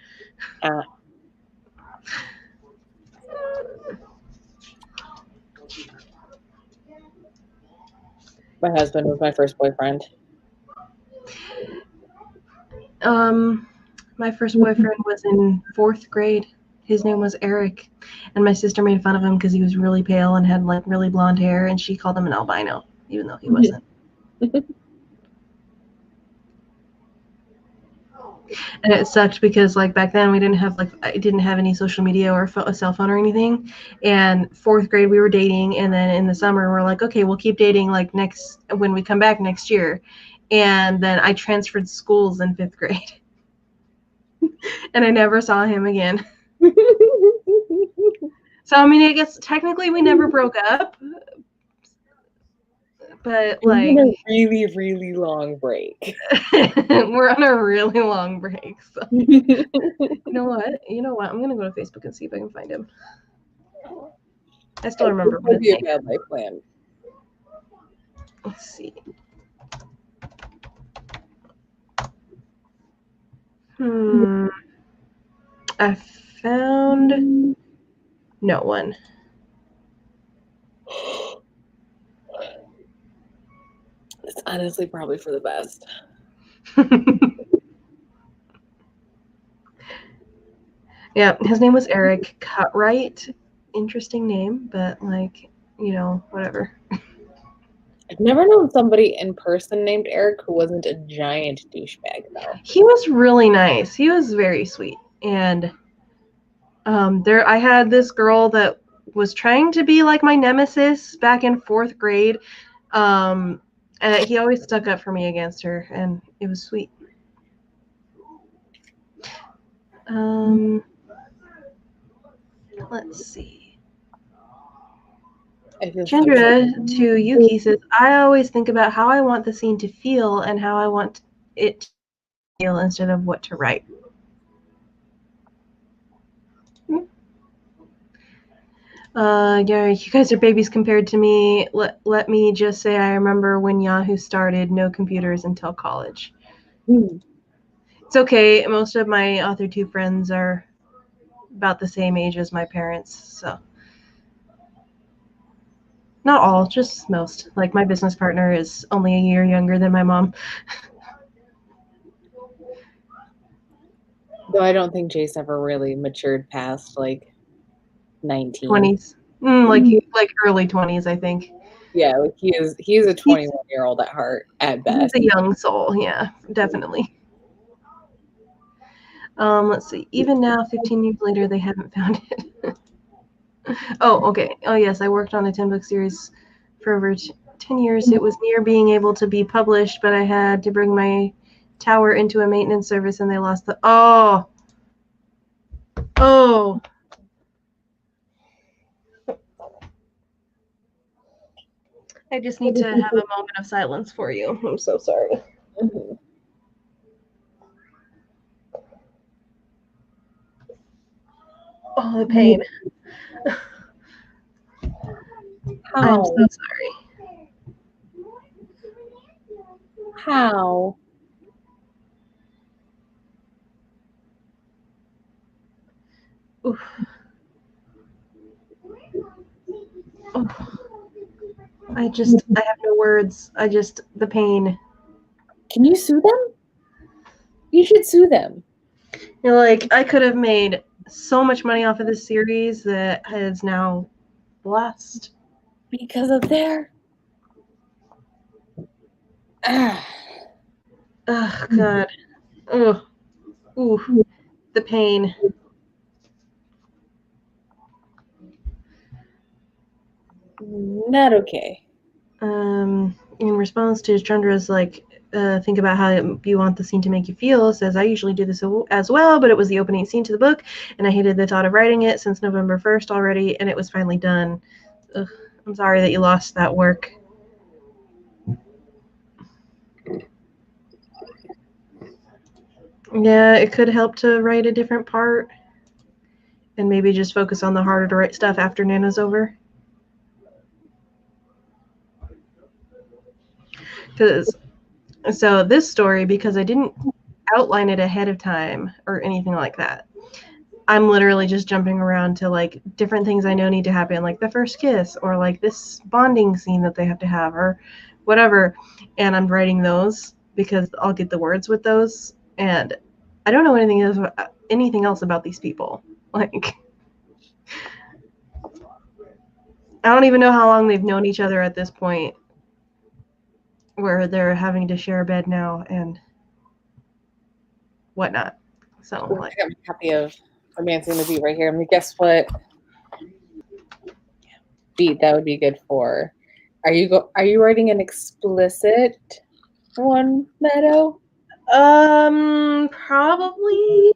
Speaker 2: My husband was my first boyfriend.
Speaker 1: My first boyfriend was in 4th grade. His name was Eric, and my sister made fun of him because he was really pale and had like really blonde hair, and she called him an albino, even though he wasn't. And it sucked because like back then I didn't have any social media or a cell phone or anything. And 4th grade we were dating, and then in the summer we're like, okay, we'll keep dating like when we come back next year. And then I transferred schools in 5th grade. And I never saw him again. So I mean, I guess technically we never broke up, But
Speaker 2: We're
Speaker 1: like
Speaker 2: on a really, really long break.
Speaker 1: we're on a really long break. So you know what? I'm gonna go to Facebook and see if I can find him. I still remember what
Speaker 2: Would
Speaker 1: his
Speaker 2: be a
Speaker 1: name.
Speaker 2: bad life plan.
Speaker 1: Let's see. I found no one.
Speaker 2: It's honestly probably for the best.
Speaker 1: Yeah, his name was Eric Cutright. Interesting name, but like, whatever.
Speaker 2: I've never known somebody in person named Eric who wasn't a giant douchebag, though.
Speaker 1: He was really nice. He was very sweet. And I had this girl that was trying to be like my nemesis back in 4th grade. And he always stuck up for me against her, and it was sweet. Let's see. Chandra to Yuki says, I always think about how I want the scene to feel and how I want it to feel instead of what to write. Yeah, you guys are babies compared to me. Let me just say I remember when Yahoo started, no computers until college. It's okay. Most of my AuthorTube friends are about the same age as my parents, so. Not all, just most. Like my business partner is only a year younger than my mom.
Speaker 2: Though I don't think Jace ever really matured past like 19.
Speaker 1: 20s. Like early 20s, I think.
Speaker 2: Yeah, like he's a 21-year-old at heart at best.
Speaker 1: He's a young soul, yeah, definitely. Let's see. Even now, 15 years later, they haven't found it. Oh, okay. Oh, yes, I worked on a 10-book series for over 10 years. It was near being able to be published, but I had to bring my tower into a maintenance service, and they lost the... Oh! I just need to have a moment of silence for you. I'm so sorry.
Speaker 2: Mm-hmm.
Speaker 1: Oh, the pain. I'm so sorry.
Speaker 2: How?
Speaker 1: Oof. Oh. I have no words. The pain.
Speaker 2: Can you sue them? You should sue them.
Speaker 1: Like, I could have made so much money off of this series that is now lost.
Speaker 2: Because of their...
Speaker 1: Oh, God. Ugh. Ooh. The pain.
Speaker 2: Not okay.
Speaker 1: In response to Chandra's, like, think about how you want the scene to make you feel, says, I usually do this as well, but it was the opening scene to the book, and I hated the thought of writing it since November 1st already, and it was finally done. Ugh, I'm sorry that you lost that work. Yeah, it could help to write a different part, and maybe just focus on the harder to write stuff after Nana's over. So this story, because I didn't outline it ahead of time or anything like that, I'm literally just jumping around to like different things I know need to happen, like the first kiss or like this bonding scene that they have to have or whatever, and I'm writing those because I'll get the words with those, and I don't know anything else about these people. Like, I don't even know how long they've known each other at this point, where they're having to share a bed now and whatnot. So, like,
Speaker 2: I got a copy of Romancing the Beat right here. I mean, guess what beat that would be good for? Are you writing an explicit one, Meadow?
Speaker 1: Probably.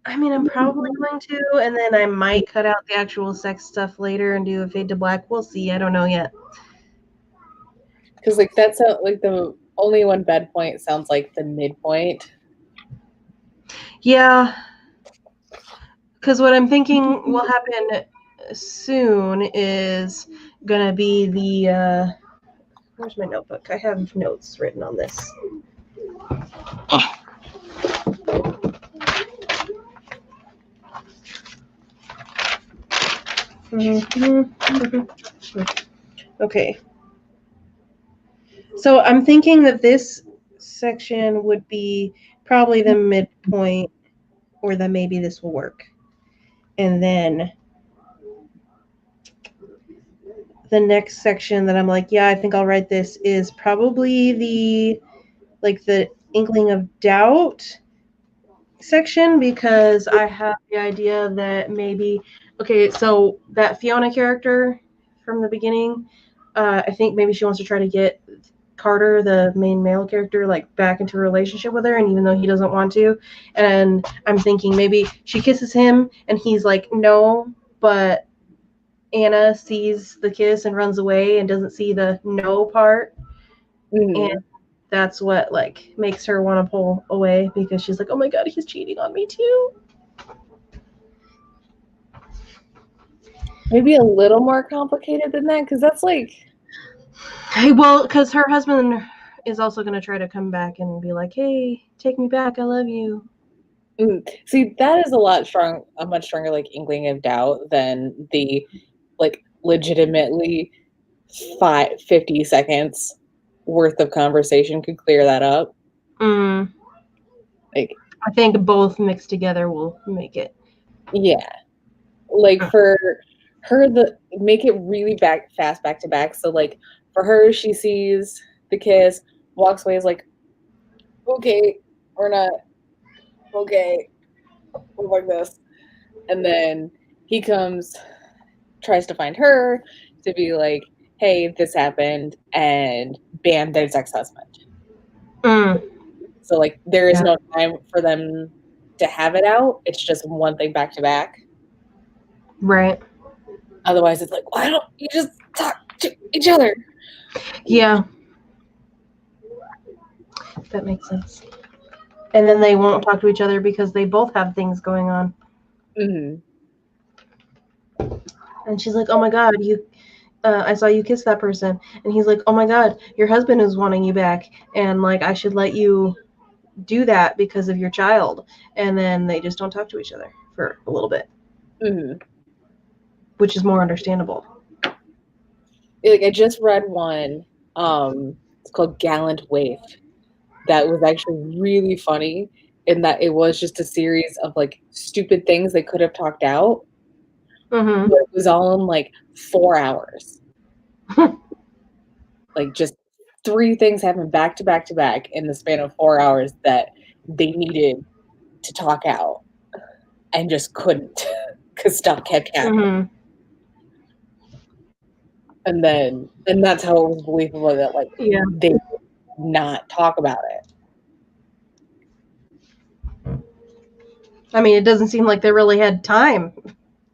Speaker 1: I mean, I'm probably going to, and then I might cut out the actual sex stuff later and do a fade to black. We'll see. I don't know yet.
Speaker 2: Because like that's like the only one bad point sounds like the midpoint.
Speaker 1: Yeah. Because what I'm thinking will happen soon is gonna be the. Where's my notebook? I have notes written on this. Okay. So I'm thinking that this section would be probably the midpoint, or that maybe this will work. And then the next section that I'm like, yeah, I think I'll write this is probably the inkling of doubt section, because I have the idea that maybe, okay, so that Fiona character from the beginning, I think maybe she wants to try to get Carter, the main male character, like back into a relationship with her, and even though he doesn't want to, and I'm thinking maybe she kisses him and he's like, no, but Anna sees the kiss and runs away and doesn't see the no part.
Speaker 2: Mm-hmm.
Speaker 1: And that's what like makes her want to pull away, because she's like, oh my god, he's cheating on me too.
Speaker 2: Maybe a little more complicated than that, because that's like,
Speaker 1: hey, well, because her husband is also going to try to come back and be like, hey, take me back, I love you.
Speaker 2: see, that is a much stronger like inkling of doubt than the like legitimately 50 seconds worth of conversation could clear that up. Like,
Speaker 1: I think both mixed together will make it.
Speaker 2: yeah, like for her, the make it really fast back to back. So like for her, she sees the kiss, walks away, is like, okay, we're not okay, like this, and then he comes, tries to find her to be like, hey, this happened, and bam, there's ex-husband. So like there is no time for them to have it out. It's just one thing back to back.
Speaker 1: Right.
Speaker 2: Otherwise, it's like, why don't you just talk to each other?
Speaker 1: Yeah. That makes sense. And then they won't talk to each other because they both have things going on.
Speaker 2: Mm-hmm.
Speaker 1: And she's like, oh my god, I saw you kiss that person. And he's like, oh my god, your husband is wanting you back, and like I should let you do that because of your child. And then they just don't talk to each other for a little bit.
Speaker 2: Mm-hmm.
Speaker 1: Which is more understandable.
Speaker 2: Like I just read one, it's called Gallant Waif, that was actually really funny in that it was just a series of like stupid things they could have talked out.
Speaker 1: Mm-hmm.
Speaker 2: But it was all in like 4 hours. Like just 3 things happened back to back to back in the span of 4 hours that they needed to talk out and just couldn't because stuff kept happening.
Speaker 1: Mm-hmm.
Speaker 2: And that's how it was believable that like
Speaker 1: yeah.
Speaker 2: they did not talk about it.
Speaker 1: I mean, it doesn't seem like they really had time.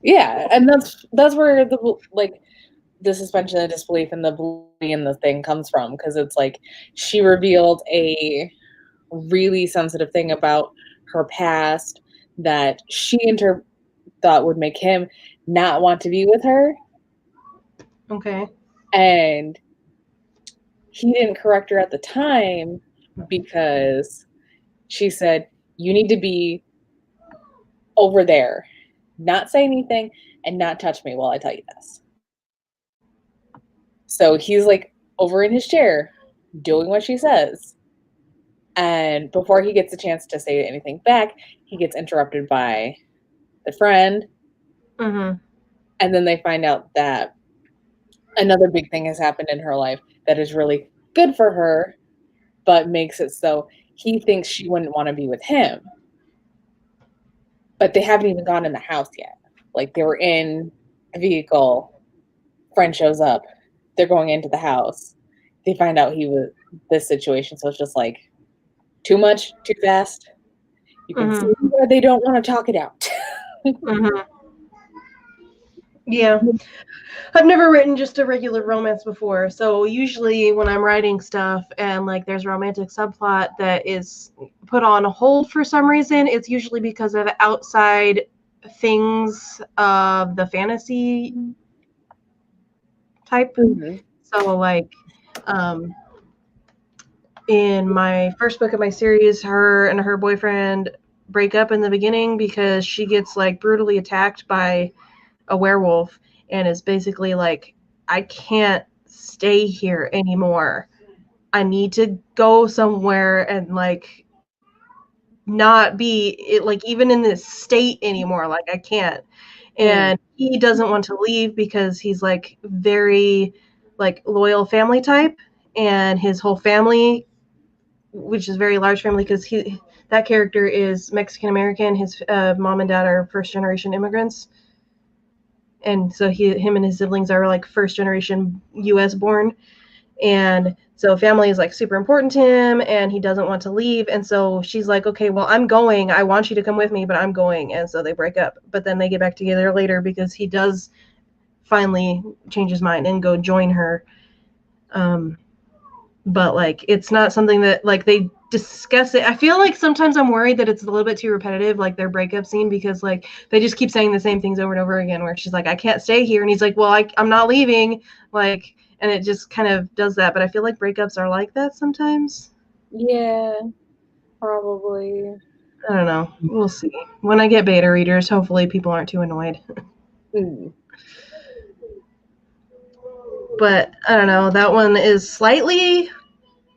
Speaker 2: Yeah, and that's where the like the suspension of disbelief and the belief in the thing comes from, because it's like she revealed a really sensitive thing about her past that she thought would make him not want to be with her.
Speaker 1: Okay.
Speaker 2: And he didn't correct her at the time because she said, you need to be over there, not say anything and not touch me while I tell you this. So he's like over in his chair doing what she says. And before he gets a chance to say anything back, he gets interrupted by the friend.
Speaker 1: Mm-hmm.
Speaker 2: And then they find out that another big thing has happened in her life that is really good for her, but makes it so he thinks she wouldn't want to be with him. But they haven't even gone in the house yet. Like they were in the vehicle, friend shows up, they're going into the house. They find out he was this situation, so it's just like too much, too fast. You can see where they don't want to talk it out.
Speaker 1: Yeah. I've never written just a regular romance before, so usually when I'm writing stuff and like there's a romantic subplot that is put on hold for some reason, it's usually because of outside things of the fantasy type. So like in my first book of my series, her and her boyfriend break up in the beginning because she gets like brutally attacked by a werewolf and is basically like, I can't stay here anymore. I need to go somewhere and like not be it, like even in this state anymore. Like I can't. And he doesn't want to leave because he's like very like loyal family type, and his whole family, which is a very large family because that character is Mexican American. His mom and dad are first generation immigrants. And so him and his siblings are like first generation US born. And so family is like super important to him, and he doesn't want to leave. And so she's like, okay, well, I'm going. I want you to come with me, but I'm going. And so they break up. But then they get back together later because he does finally change his mind and go join her. But like, it's not something that like they discuss it. I feel like sometimes I'm worried that it's a little bit too repetitive, like their breakup scene, because like they just keep saying the same things over and over again, where she's like, I can't stay here. And he's like, well, I'm not leaving. Like, and it just kind of does that. But I feel like breakups are like that sometimes.
Speaker 2: Yeah, probably.
Speaker 1: I don't know. We'll see. When I get beta readers, hopefully people aren't too annoyed. But I don't know. That one is slightly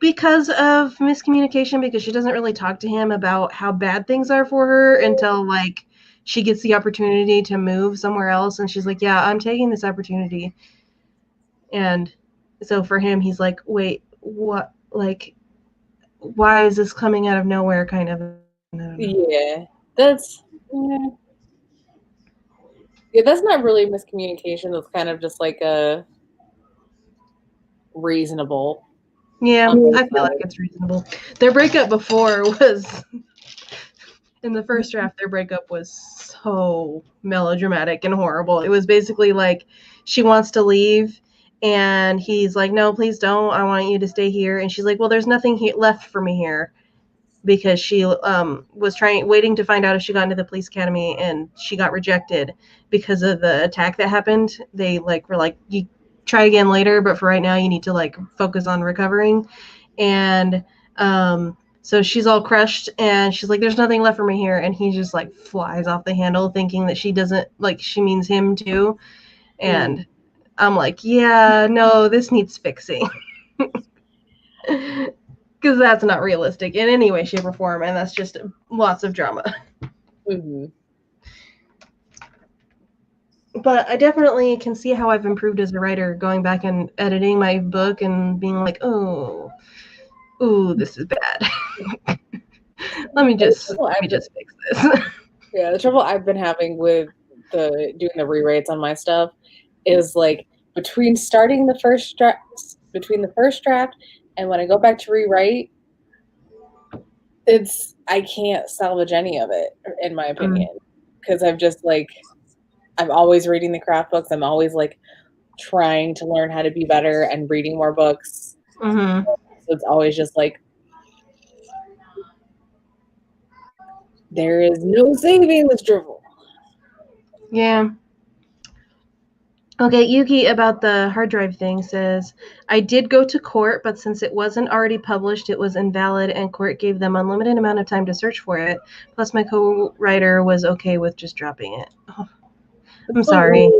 Speaker 1: because of miscommunication, because she doesn't really talk to him about how bad things are for her until like she gets the opportunity to move somewhere else, and she's like, yeah, I'm taking this opportunity. And so for him, he's like, wait, what? Like, why is this coming out of nowhere, kind of?
Speaker 2: Yeah, that's that's not really miscommunication. That's kind of just like a reasonable.
Speaker 1: Yeah, I feel like it's reasonable. Their breakup before was, in the first draft, their breakup was so melodramatic and horrible. It was basically like she wants to leave, and he's like, no, please don't. I want you to stay here. And she's like, well, there's nothing left for me here, because she was waiting to find out if she got into the police academy, and she got rejected because of the attack that happened. They like were like, you try again later, but for right now you need to like focus on recovering. And so she's all crushed, and she's like, there's nothing left for me here. And he just like flies off the handle, thinking that she doesn't, like, she means him too. And I'm like, yeah, no, this needs fixing. Because that's not realistic in any way, shape, or form, and that's just lots of drama. But I definitely can see how I've improved as a writer, going back and editing my book and being like, ooh, this is bad. let me just fix this.
Speaker 2: Yeah, the trouble I've been having with doing the rewrites on my stuff is like between the first draft and when I go back to rewrite, I can't salvage any of it, in my opinion, because I'm always reading the craft books. I'm always like trying to learn how to be better and reading more books. So it's always just like, there is no saving this drivel.
Speaker 1: Yeah. Okay, Yuki, about the hard drive thing, says, I did go to court, but since it wasn't already published, it was invalid, and court gave them unlimited amount of time to search for it. Plus, my co-writer was okay with just dropping it. Oh, I'm sorry.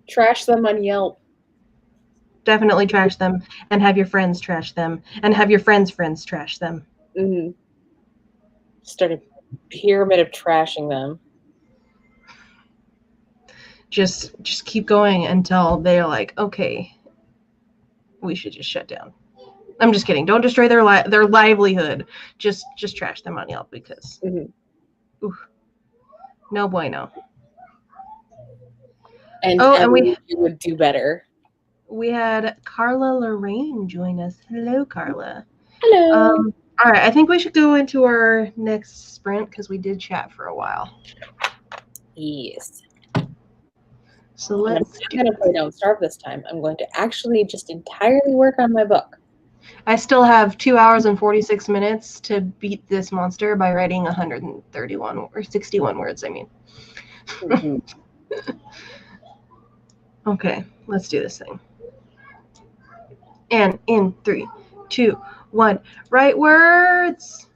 Speaker 2: Trash them on Yelp.
Speaker 1: Definitely trash them, and have your friends trash them, and have your friends' friends trash them.
Speaker 2: Start a pyramid of trashing them.
Speaker 1: Just keep going until they're like, okay, we should just shut down. I'm just kidding. Don't destroy their livelihood. Just trash them on Yelp, because no bueno.
Speaker 2: And we would do better.
Speaker 1: We had Carla Lorraine join us. Hello, Carla.
Speaker 2: Hello.
Speaker 1: All right, I think we should go into our next sprint because we did chat for a while.
Speaker 2: Yes.
Speaker 1: So
Speaker 2: And I'm
Speaker 1: let's
Speaker 2: not going to play Don't Starve this time. I'm going to actually just entirely work on my book.
Speaker 1: I still have 2 hours and 46 minutes to beat this monster by writing 131 or 61 words, I mean.
Speaker 2: Mm-hmm.
Speaker 1: Okay, let's do this thing. And in 3, 2, 1, write words!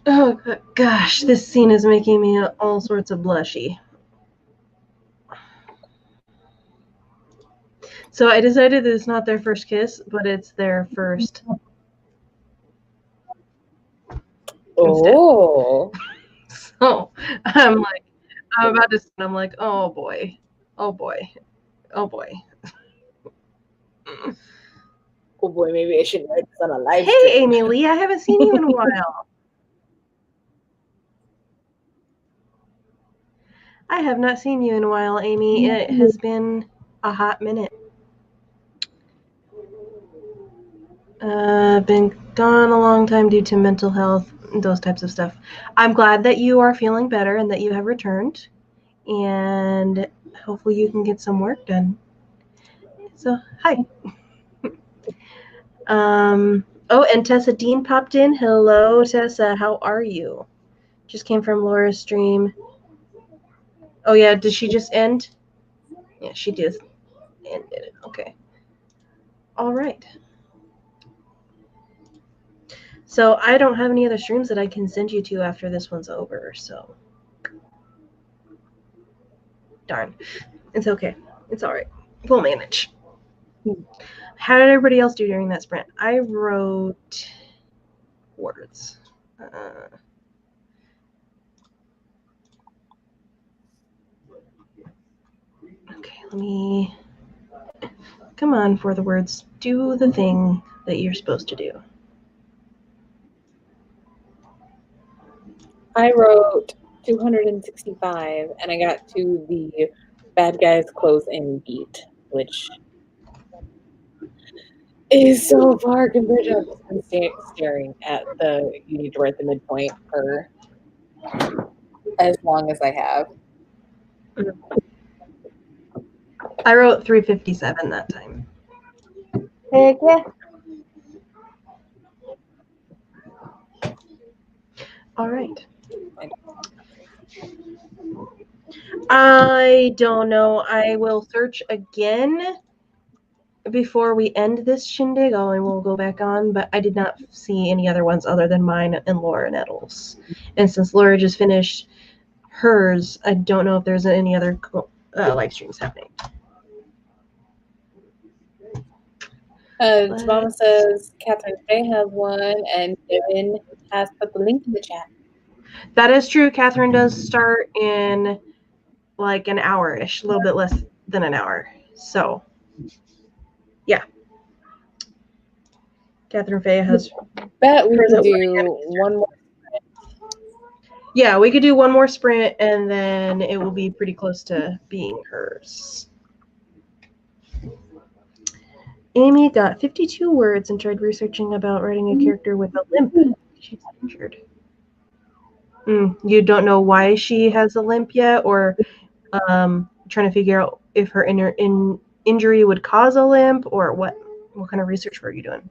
Speaker 1: Oh gosh, this scene is making me all sorts of blushy. So I decided that it's not their first kiss, but it's their first.
Speaker 2: Oh.
Speaker 1: So I'm about to. I'm like, oh boy, oh boy, oh boy.
Speaker 2: Oh boy, maybe I should write this on a live
Speaker 1: Hey,
Speaker 2: stream.
Speaker 1: Amy Lee, I haven't seen you in a while. I have not seen you in a while, Amy. It has been a hot minute. Been gone a long time due to mental health, those types of stuff. I'm glad that you are feeling better and that you have returned, and hopefully you can get some work done. So, hi. Oh, and Tessa Dean popped in. Hello, Tessa. How are you? Just came from Laura's stream. Oh, yeah. Did she just end? Yeah, she did. Ended it. Okay. All right. So I don't have any other streams that I can send you to after this one's over. So darn. It's okay. It's all right. We'll manage. How did everybody else do during that sprint? I wrote words. Okay, let me. Come on, for the words. Do the thing that you're supposed to do.
Speaker 2: I wrote 265, and I got to the bad guys close in beat, which is so far compared to I've been staring at the you need to write the midpoint for as long as I have.
Speaker 1: I wrote 357 that time.
Speaker 2: Heck yeah.
Speaker 1: All right. I don't know. I will search again before we end this shindig. And we'll go back on, but I did not see any other ones other than mine and Laura Nettles. And since Laura just finished hers, I don't know if there's any other live streams happening.
Speaker 2: Mama says Catherine Faye has one, and Devin has put the link in the chat.
Speaker 1: That is true. Catherine does start in like an hour-ish, a little bit less than an hour. So, yeah. Catherine Faye has.
Speaker 2: Bet we could do one more.
Speaker 1: Yeah, we could do one more sprint, and then it will be pretty close to being hers. Amy got 52 words and tried researching about writing a character with a limp. She's injured. You don't know why she has a limp yet, or trying to figure out if her injury would cause a limp, or what? What kind of research were you doing?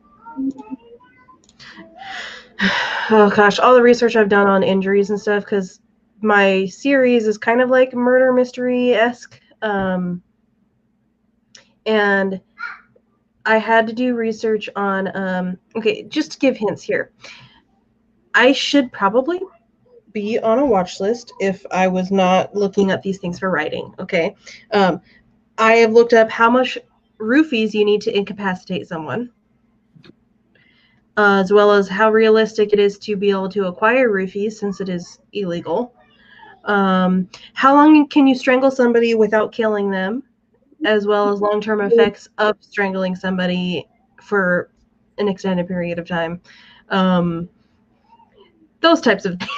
Speaker 1: Oh gosh, all the research I've done on injuries and stuff, because my series is kind of like murder mystery-esque, and I had to do research on, okay, just to give hints here. I should probably be on a watch list if I was not looking at these things for writing, okay? I have looked up how much roofies you need to incapacitate someone, as well as how realistic it is to be able to acquire roofies since it is illegal. How long can you strangle somebody without killing them, as well as long-term effects of strangling somebody for an extended period of time. Those types of things.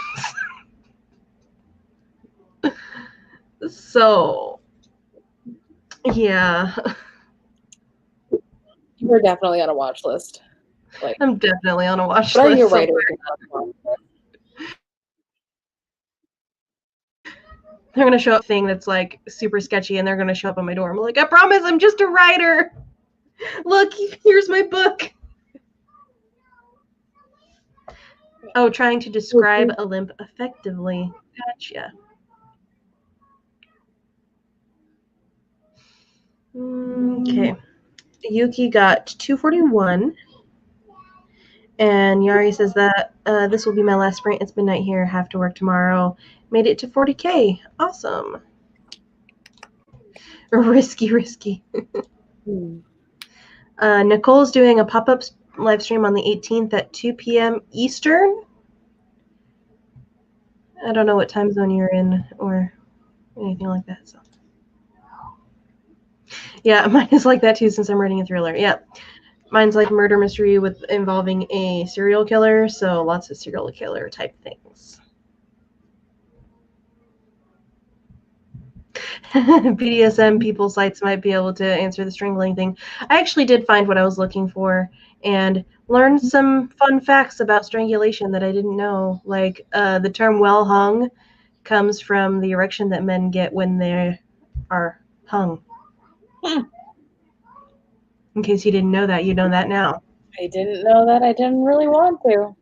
Speaker 1: So, yeah.
Speaker 2: You are definitely on a watch list.
Speaker 1: Like, I'm definitely on a watch
Speaker 2: list.
Speaker 1: You're
Speaker 2: right.
Speaker 1: They're going to show up a thing that's like super sketchy, and they're going to show up on my door. I'm like, I promise I'm just a writer. Look, here's my book. Oh, trying to describe a limp effectively. Gotcha. Okay. Yuki got 241. And Yari says that this will be my last sprint. It's midnight here. Have to work tomorrow. Made it to 40K. Awesome. Risky. Nicole's doing a pop-up live stream on the 18th at 2 p.m. Eastern. I don't know what time zone you're in or anything like that. So, yeah, mine is like that too since I'm writing a thriller. Yeah, mine's like murder mystery with involving a serial killer. So lots of serial killer type things. BDSM people sites might be able to answer the strangling thing. I actually did find what I was looking for and learned some fun facts about strangulation that I didn't know. Like the term well hung comes from the erection that men get when they are hung. In case you didn't know that, you know that now.
Speaker 2: I didn't know that. I didn't really want to.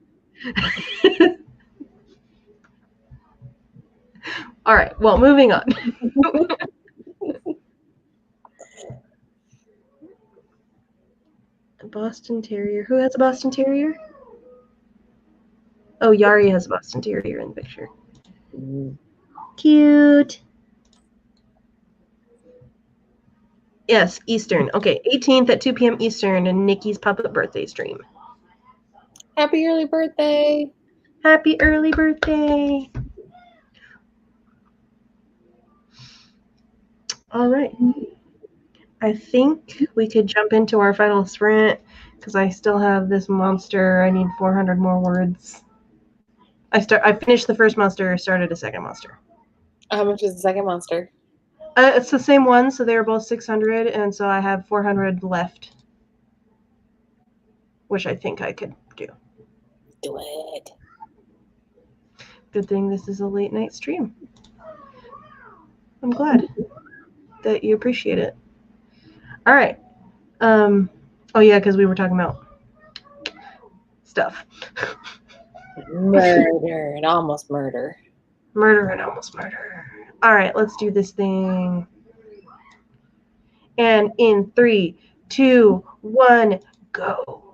Speaker 1: All right, well, moving on. Boston Terrier. Who has a Boston Terrier? Oh, Yari has a Boston Terrier in the picture. Cute. Yes, Eastern. Okay, 18th at 2 p.m. Eastern and Nikki's pop-up birthday stream.
Speaker 2: Happy early birthday.
Speaker 1: Happy early birthday. All right. I think we could jump into our final sprint because I still have this monster. I need 400 more words. I finished the first monster, started a second monster.
Speaker 2: How much is the second monster?
Speaker 1: It's the same one, so they're both 600, and so I have 400 left, which I think I could do.
Speaker 2: Do it.
Speaker 1: Good thing this is a late night stream. I'm glad that you appreciate it. All right. Oh yeah, because we were talking about stuff.
Speaker 2: Murder and almost murder.
Speaker 1: Murder and almost murder. All right, let's do this thing. And in 3, 2, 1, go.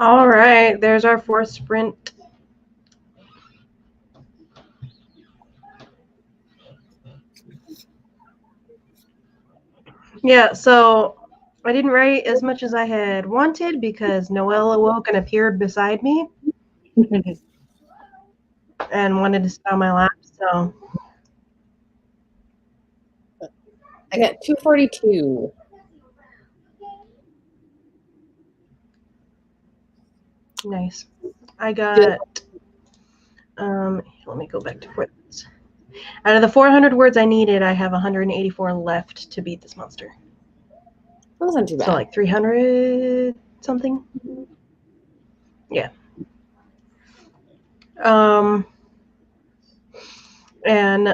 Speaker 1: All right, there's our fourth sprint. Yeah, so I didn't write as much as I had wanted because Noelle awoke and appeared beside me and wanted to sit on my lap, so.
Speaker 2: I got 242.
Speaker 1: Nice. I got, let me go back to 4. Out of the 400 words I needed, I have 184 left to beat this monster.
Speaker 2: That wasn't too bad.
Speaker 1: So like 300 something. Yeah. And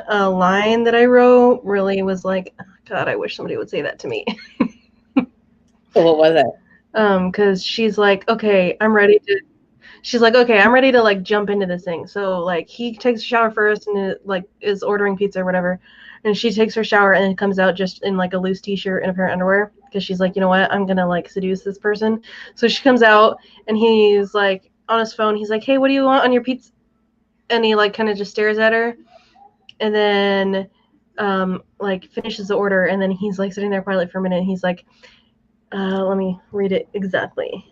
Speaker 1: a line that I wrote really was like, God, I wish somebody would say that to me.
Speaker 2: So what was it?
Speaker 1: Because she's like, okay, I'm ready to like jump into this thing. So like he takes a shower first and is ordering pizza or whatever, and she takes her shower and then comes out just in like a loose t-shirt and a pair of underwear because she's like, you know what, I'm gonna like seduce this person. So she comes out and he's like on his phone. He's like, hey, what do you want on your pizza? And he like kind of just stares at her, and then like finishes the order, and then he's like sitting there quietly for a minute. And he's like, let me read it exactly.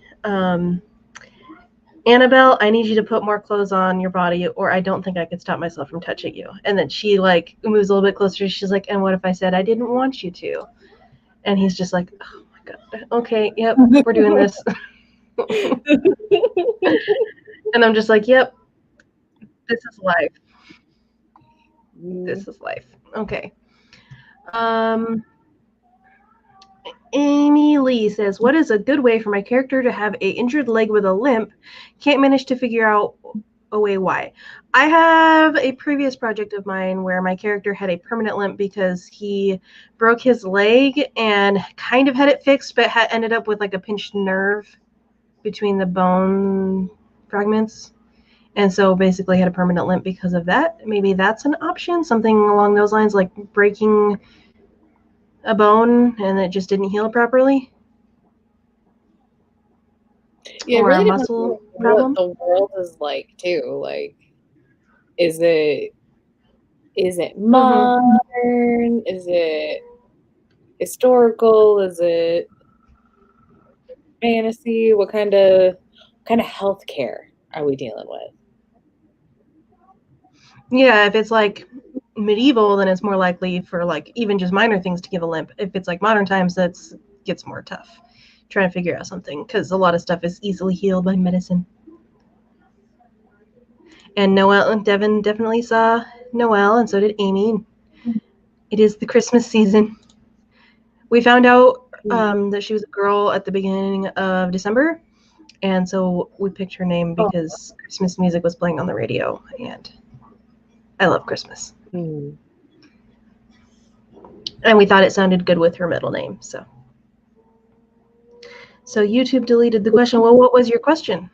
Speaker 1: Annabelle, I need you to put more clothes on your body or I don't think I could stop myself from touching you. And then she like moves a little bit closer. She's like, and what if I said I didn't want you to? And he's just like, oh my God. Okay, yep, we're doing this. And I'm just like, yep, this is life. This is life. Okay. Amy Lee says, what is a good way for my character to have a injured leg with a limp? Can't manage to figure out a way why. I have a previous project of mine where my character had a permanent limp because he broke his leg and kind of had it fixed, but ended up with like a pinched nerve between the bone fragments. And so basically had a permanent limp because of that. Maybe that's an option, something along those lines, like breaking a bone and it just didn't heal properly.
Speaker 2: Yeah,
Speaker 1: or
Speaker 2: it really
Speaker 1: a muscle problem.
Speaker 2: What the world is like too. Like, is it modern? Mm-hmm. Is it historical? Is it fantasy? What kind of healthcare are we dealing with?
Speaker 1: Yeah, if it's like medieval, then it's more likely for like even just minor things to give a limp. If it's like modern times, that gets more tough. Trying to figure out something because a lot of stuff is easily healed by medicine. And Noelle and Devin definitely saw Noelle, and so did Amy. It is the Christmas season. We found out that she was a girl at the beginning of December, and so we picked her name because Christmas music was playing on the radio, and I love Christmas. And we thought it sounded good with her middle name, so YouTube deleted the question. Well, what was your question?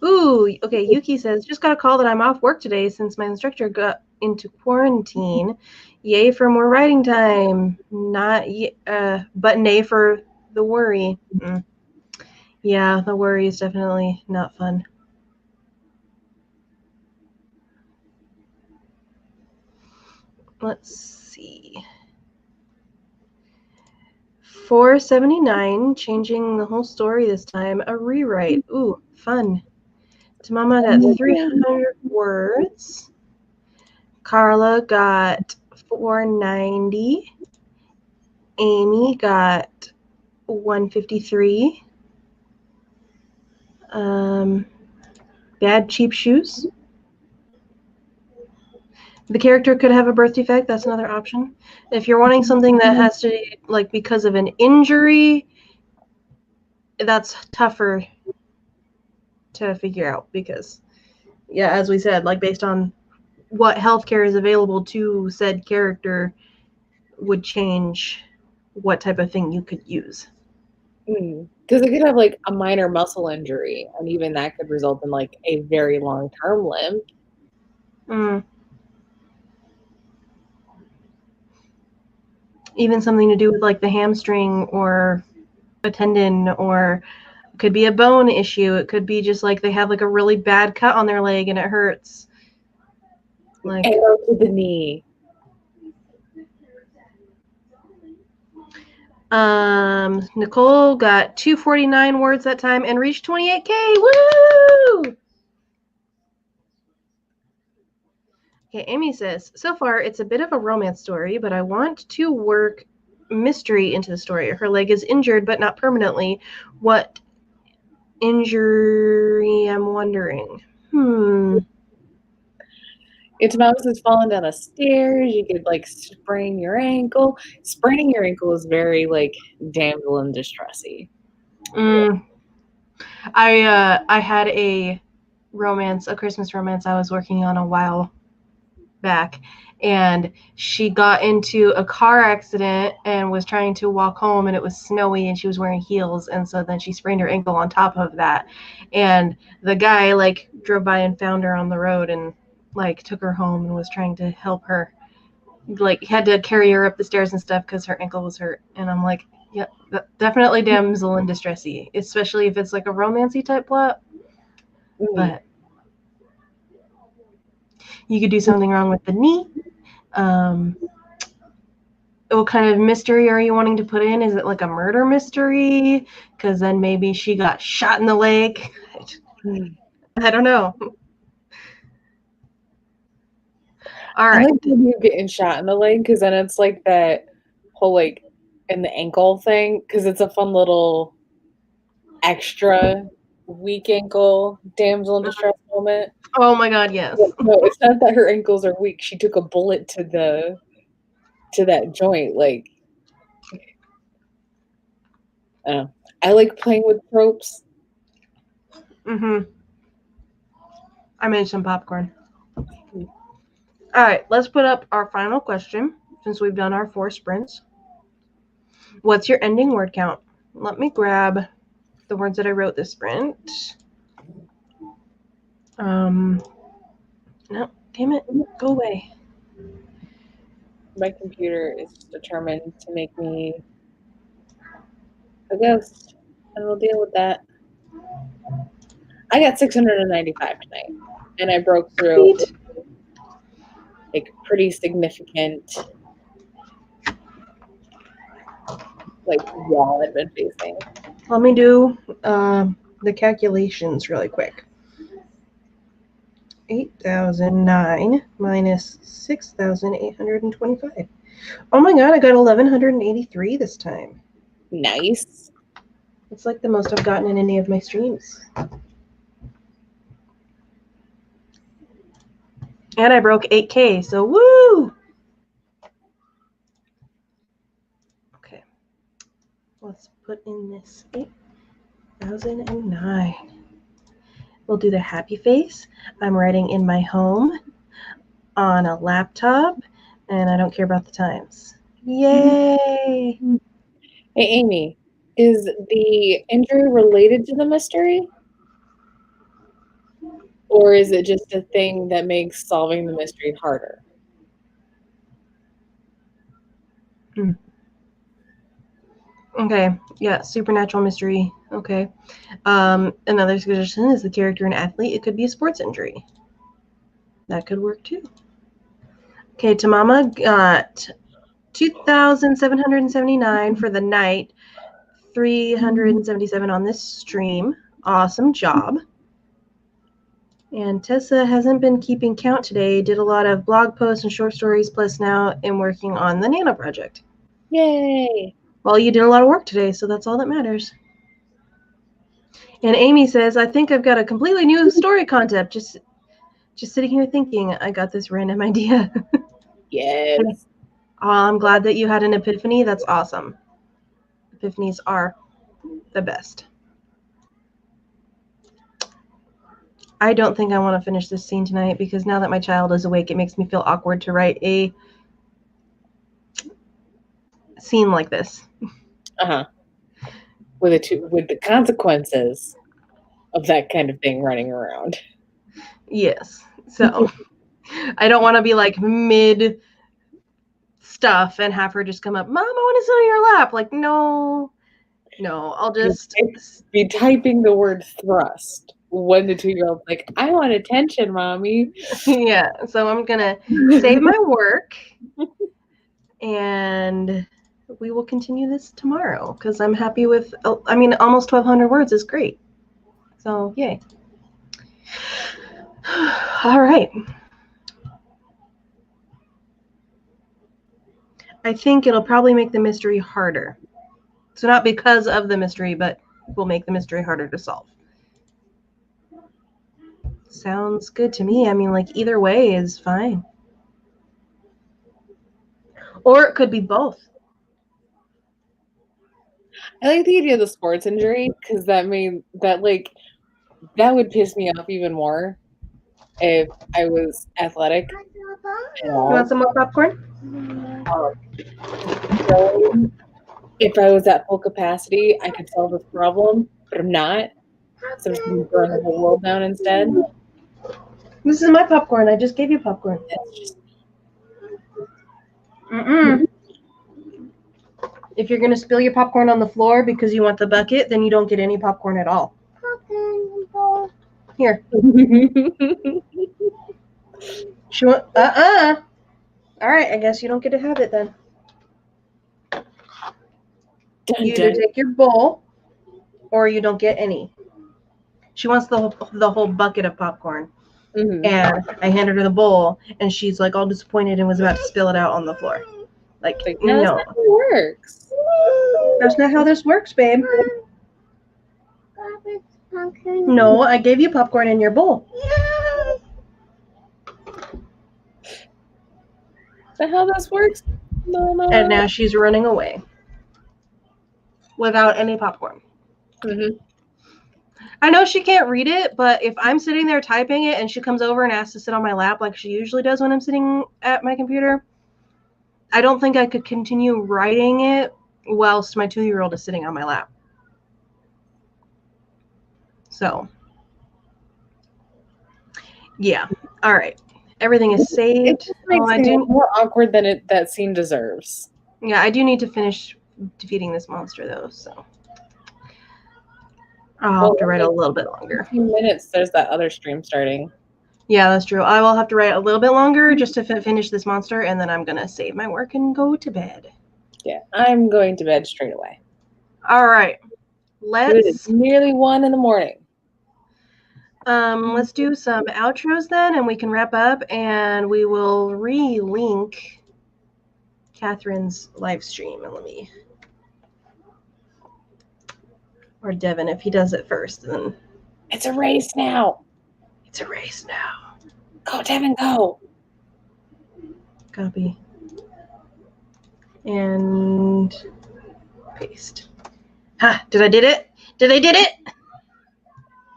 Speaker 1: Ooh, okay, Yuki says, just got a call that I'm off work today since my instructor got into quarantine. Yay for more writing time. But nay for the worry. Yeah, the worry is definitely not fun. Let's see. 479, changing the whole story this time. A rewrite. Ooh, fun. Tamama got 300 words. Carla got 490. Amy got 153. Bad cheap shoes. The character could have a birth defect. That's another option. If you're wanting something that has to, like, because of an injury, that's tougher to figure out because, yeah, as we said, like, based on what healthcare is available to said character would change what type of thing you could use.
Speaker 2: Because it could have like a minor muscle injury, and even that could result in like a very long-term limp.
Speaker 1: Even something to do with like the hamstring or a tendon, or it could be a bone issue. It could be just like they have like a really bad cut on their leg and it hurts. Like
Speaker 2: arrow to the knee.
Speaker 1: Nicole got 249 words that time and reached 28K. Woo! Okay, Amy says, so far it's a bit of a romance story, but I want to work mystery into the story. Her leg is injured, but not permanently. What injury, I'm wondering?
Speaker 2: Its mouse is falling down the stairs. You could like sprain your ankle. Spraining your ankle is very like damsel in distressy.
Speaker 1: I had a Christmas romance I was working on a while back, and she got into a car accident and was trying to walk home, and it was snowy and she was wearing heels, and so then she sprained her ankle on top of that, and the guy like drove by and found her on the road and like took her home and was trying to help her, like had to carry her up the stairs and stuff because her ankle was hurt. And I'm like, yeah, definitely damsel in distressy, especially if it's like a romancy type plot. But you could do something wrong with the knee. What kind of mystery are you wanting to put in? Is it like a murder mystery? Because then maybe she got shot in the leg. I don't know. All right.
Speaker 2: I like when you're getting shot in the leg, because then it's like that whole like in the ankle thing, because it's a fun little extra weak ankle damsel in distress moment.
Speaker 1: Oh my God, yes.
Speaker 2: No, it's not that her ankles are weak. She took a bullet to that joint. Like, I like playing with tropes.
Speaker 1: I made some popcorn. All right, let's put up our final question since we've done our 4 sprints. What's your ending word count? Let me grab the words that I wrote this sprint. No, damn it, go away.
Speaker 2: My computer is determined to make me a ghost, and we'll deal with that. I got 695 tonight, and I broke through like pretty significant like wall I've been facing.
Speaker 1: Let me do the calculations really quick. 8,009 minus 6,825. Oh my God, I got 1,183 this time.
Speaker 2: Nice.
Speaker 1: It's like the most I've gotten in any of my streams. And I broke 8K, so woo! Okay. Let's put in this 8,009. We'll do the happy face. I'm writing in my home on a laptop, and I don't care about the times. Yay!
Speaker 2: Hey, Amy, is the injury related to the mystery? Or is it just a thing that makes solving the mystery harder?
Speaker 1: Okay, yeah, supernatural mystery. Okay. Another suggestion is the character an athlete. It could be a sports injury. That could work too. Okay, Tamama got 2,779 for the night, 377 on this stream. Awesome job. And Tessa hasn't been keeping count today. Did a lot of blog posts and short stories, plus now am working on the Nano project.
Speaker 2: Yay!
Speaker 1: Well, you did a lot of work today, so that's all that matters. And Amy says, I think I've got a completely new story concept. Just sitting here thinking, I got this random idea.
Speaker 2: Yes.
Speaker 1: Oh, I'm glad that you had an epiphany. That's awesome. Epiphanies are the best. I don't think I want to finish this scene tonight because now that my child is awake, it makes me feel awkward to write a scene like this.
Speaker 2: With the consequences of that kind of thing running around.
Speaker 1: Yes. So I don't want to be like mid stuff and have her just come up, Mom, I want to sit on your lap. Like, no. No, I'll just
Speaker 2: be typing the word thrust when the 2-year-old's like, I want attention, mommy.
Speaker 1: Yeah, so I'm gonna save my work and we will continue this tomorrow because I'm happy with, I mean, almost 1,200 words is great. So, yay. All right. I think it'll probably make the mystery harder. So not because of the mystery, but will make the mystery harder to solve. Sounds good to me. I mean, like, either way is fine. Or it could be both.
Speaker 2: I like the idea of the sports injury because that would piss me off even more if I was athletic at
Speaker 1: You
Speaker 2: all.
Speaker 1: want some more popcorn?
Speaker 2: So if I was at full capacity, I could solve this problem, but I'm not. So I'm just going to burn the whole world down instead.
Speaker 1: This is my popcorn. I just gave you popcorn.
Speaker 2: That's just...
Speaker 1: If you're going to spill your popcorn on the floor because you want the bucket, then you don't get any popcorn at all. Here. She want, All right, I guess you don't get to have it then. You either take your bowl or you don't get any. She wants the whole bucket of popcorn.
Speaker 2: Mm-hmm.
Speaker 1: And I handed her the bowl, and she's like all disappointed and was about to spill it out on the floor. Like no.
Speaker 2: That's not how it works.
Speaker 1: That's not how this works, babe. No, I gave you popcorn in your bowl.
Speaker 2: Is that how this works? No.
Speaker 1: And now she's running away without any popcorn.
Speaker 2: Mm-hmm.
Speaker 1: I know she can't read it, but if I'm sitting there typing it and she comes over and asks to sit on my lap like she usually does when I'm sitting at my computer, I don't think I could continue writing it whilst my 2-year-old is sitting on my lap. So, yeah. All right. Everything is saved.
Speaker 2: It makes it more awkward than that scene deserves.
Speaker 1: Yeah, I do need to finish defeating this monster, though, so I'll have to write a little bit longer.
Speaker 2: 15 minutes, there's that other stream starting.
Speaker 1: Yeah, that's true. I will have to write a little bit longer just to finish this monster, and then I'm going to save my work and go to bed.
Speaker 2: Yeah, I'm going to bed straight away.
Speaker 1: All right.
Speaker 2: It's nearly 1 a.m.
Speaker 1: Let's do some outros then, and we can wrap up, and we will re-link Catherine's live stream. And let me... Or Devin, if he does it first, then...
Speaker 2: It's a race now.
Speaker 1: It's a race now.
Speaker 2: Go, Devin, go.
Speaker 1: Copy. And paste. Ha! Did I did it? Did I did it?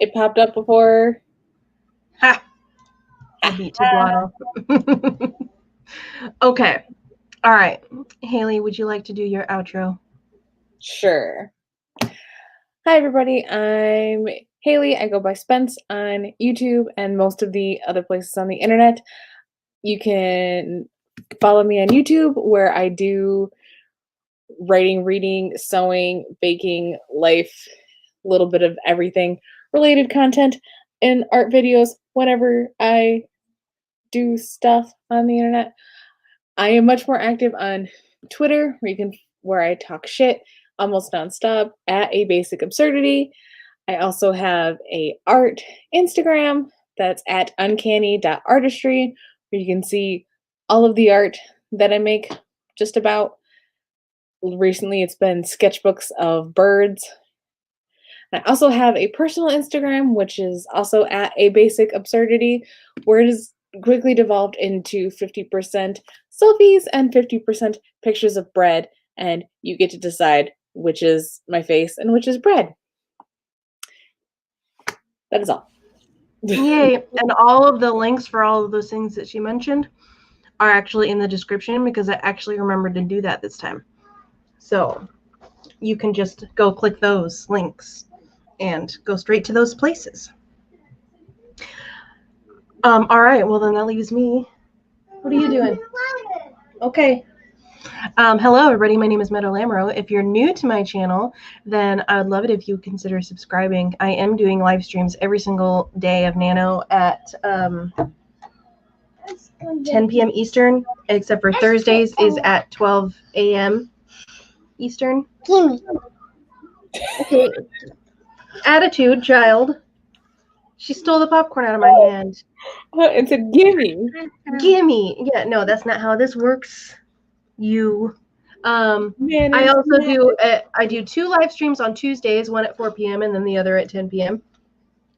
Speaker 2: It popped up before.
Speaker 1: Ha! I beat Tiguano. Okay. All right. Haley, would you like to do your outro?
Speaker 2: Sure. Hi, everybody. I'm Haley. I go by Spence on YouTube and most of the other places on the internet. You can follow me on YouTube where I do writing, reading, sewing, baking, life, a little bit of everything related content and art videos whenever I do stuff on the internet. I am much more active on Twitter where I talk shit almost nonstop at A Basic Absurdity. I also have a art Instagram that's at uncanny.artistry where you can see all of the art that I make just about. Recently it's been sketchbooks of birds. I also have a personal Instagram, which is also at A Basic Absurdity, where it has quickly devolved into 50% selfies and 50% pictures of bread, and you get to decide which is my face and which is bread. That is all.
Speaker 1: Yay. And all of the links for all of those things that she mentioned are actually in the description because I actually remembered to do that this time. So you can just go click those links and go straight to those places. All right, well then that leaves me. What are you doing? Okay. Hello, everybody. My name is Meadow Lamoreaux. If you're new to my channel, then I would love it if you consider subscribing. I am doing live streams every single day of Nano at 10 p.m. Eastern, except for Thursdays is at 12 a.m. Eastern.
Speaker 3: Gimme.
Speaker 1: Okay. Attitude, child. She stole the popcorn out of my hand.
Speaker 2: It's a gimme.
Speaker 1: Gimme. Yeah, no, that's not how this works. I also do I do 2 live streams on Tuesdays, one at 4 p.m. and then the other at 10 p.m.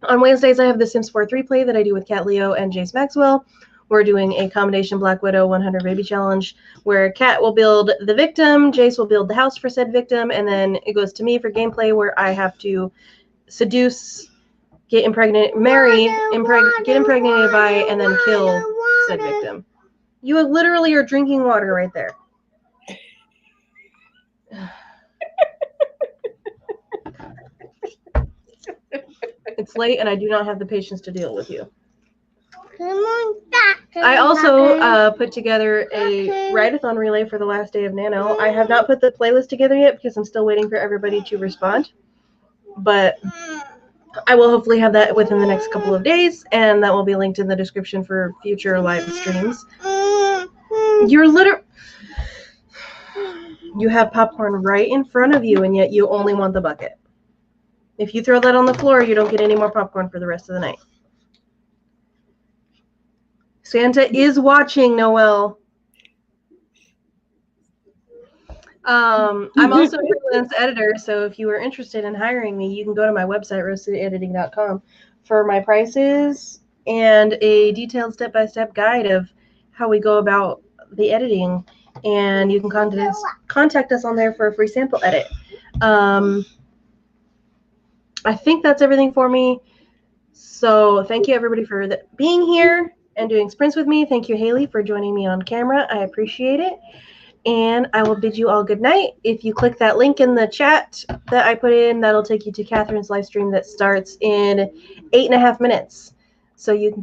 Speaker 1: On Wednesdays, I have the Sims 4 3 that I do with Kat Leo and Jace Maxwell. We're doing a combination Black Widow 100 baby challenge where Kat will build the victim, Jace will build the house for said victim, and then it goes to me for gameplay where I have to seduce, get impregnated, marry, get impregnated by, and then kill said victim. You literally are drinking water right there. It's late and I do not have the patience to deal with you. I also put together a write-a-thon relay for the last day of Nano. I have not put the playlist together yet because I'm still waiting for everybody to respond. But I will hopefully have that within the next couple of days, and that will be linked in the description for future live streams. You have popcorn right in front of you, and yet you only want the bucket. If you throw that on the floor, you don't get any more popcorn for the rest of the night. Santa is watching, Noelle. I'm also a freelance editor, so if you are interested in hiring me, you can go to my website, roastedediting.com, for my prices and a detailed step-by-step guide of how we go about the editing. And you can contact us on there for a free sample edit. I think that's everything for me. So thank you, everybody, for being here and doing sprints with me. Thank you, Haley, for joining me on camera. I appreciate it. And I will bid you all good night. If you click that link in the chat that I put in, that'll take you to Catherine's live stream that starts in 8.5 minutes. So you can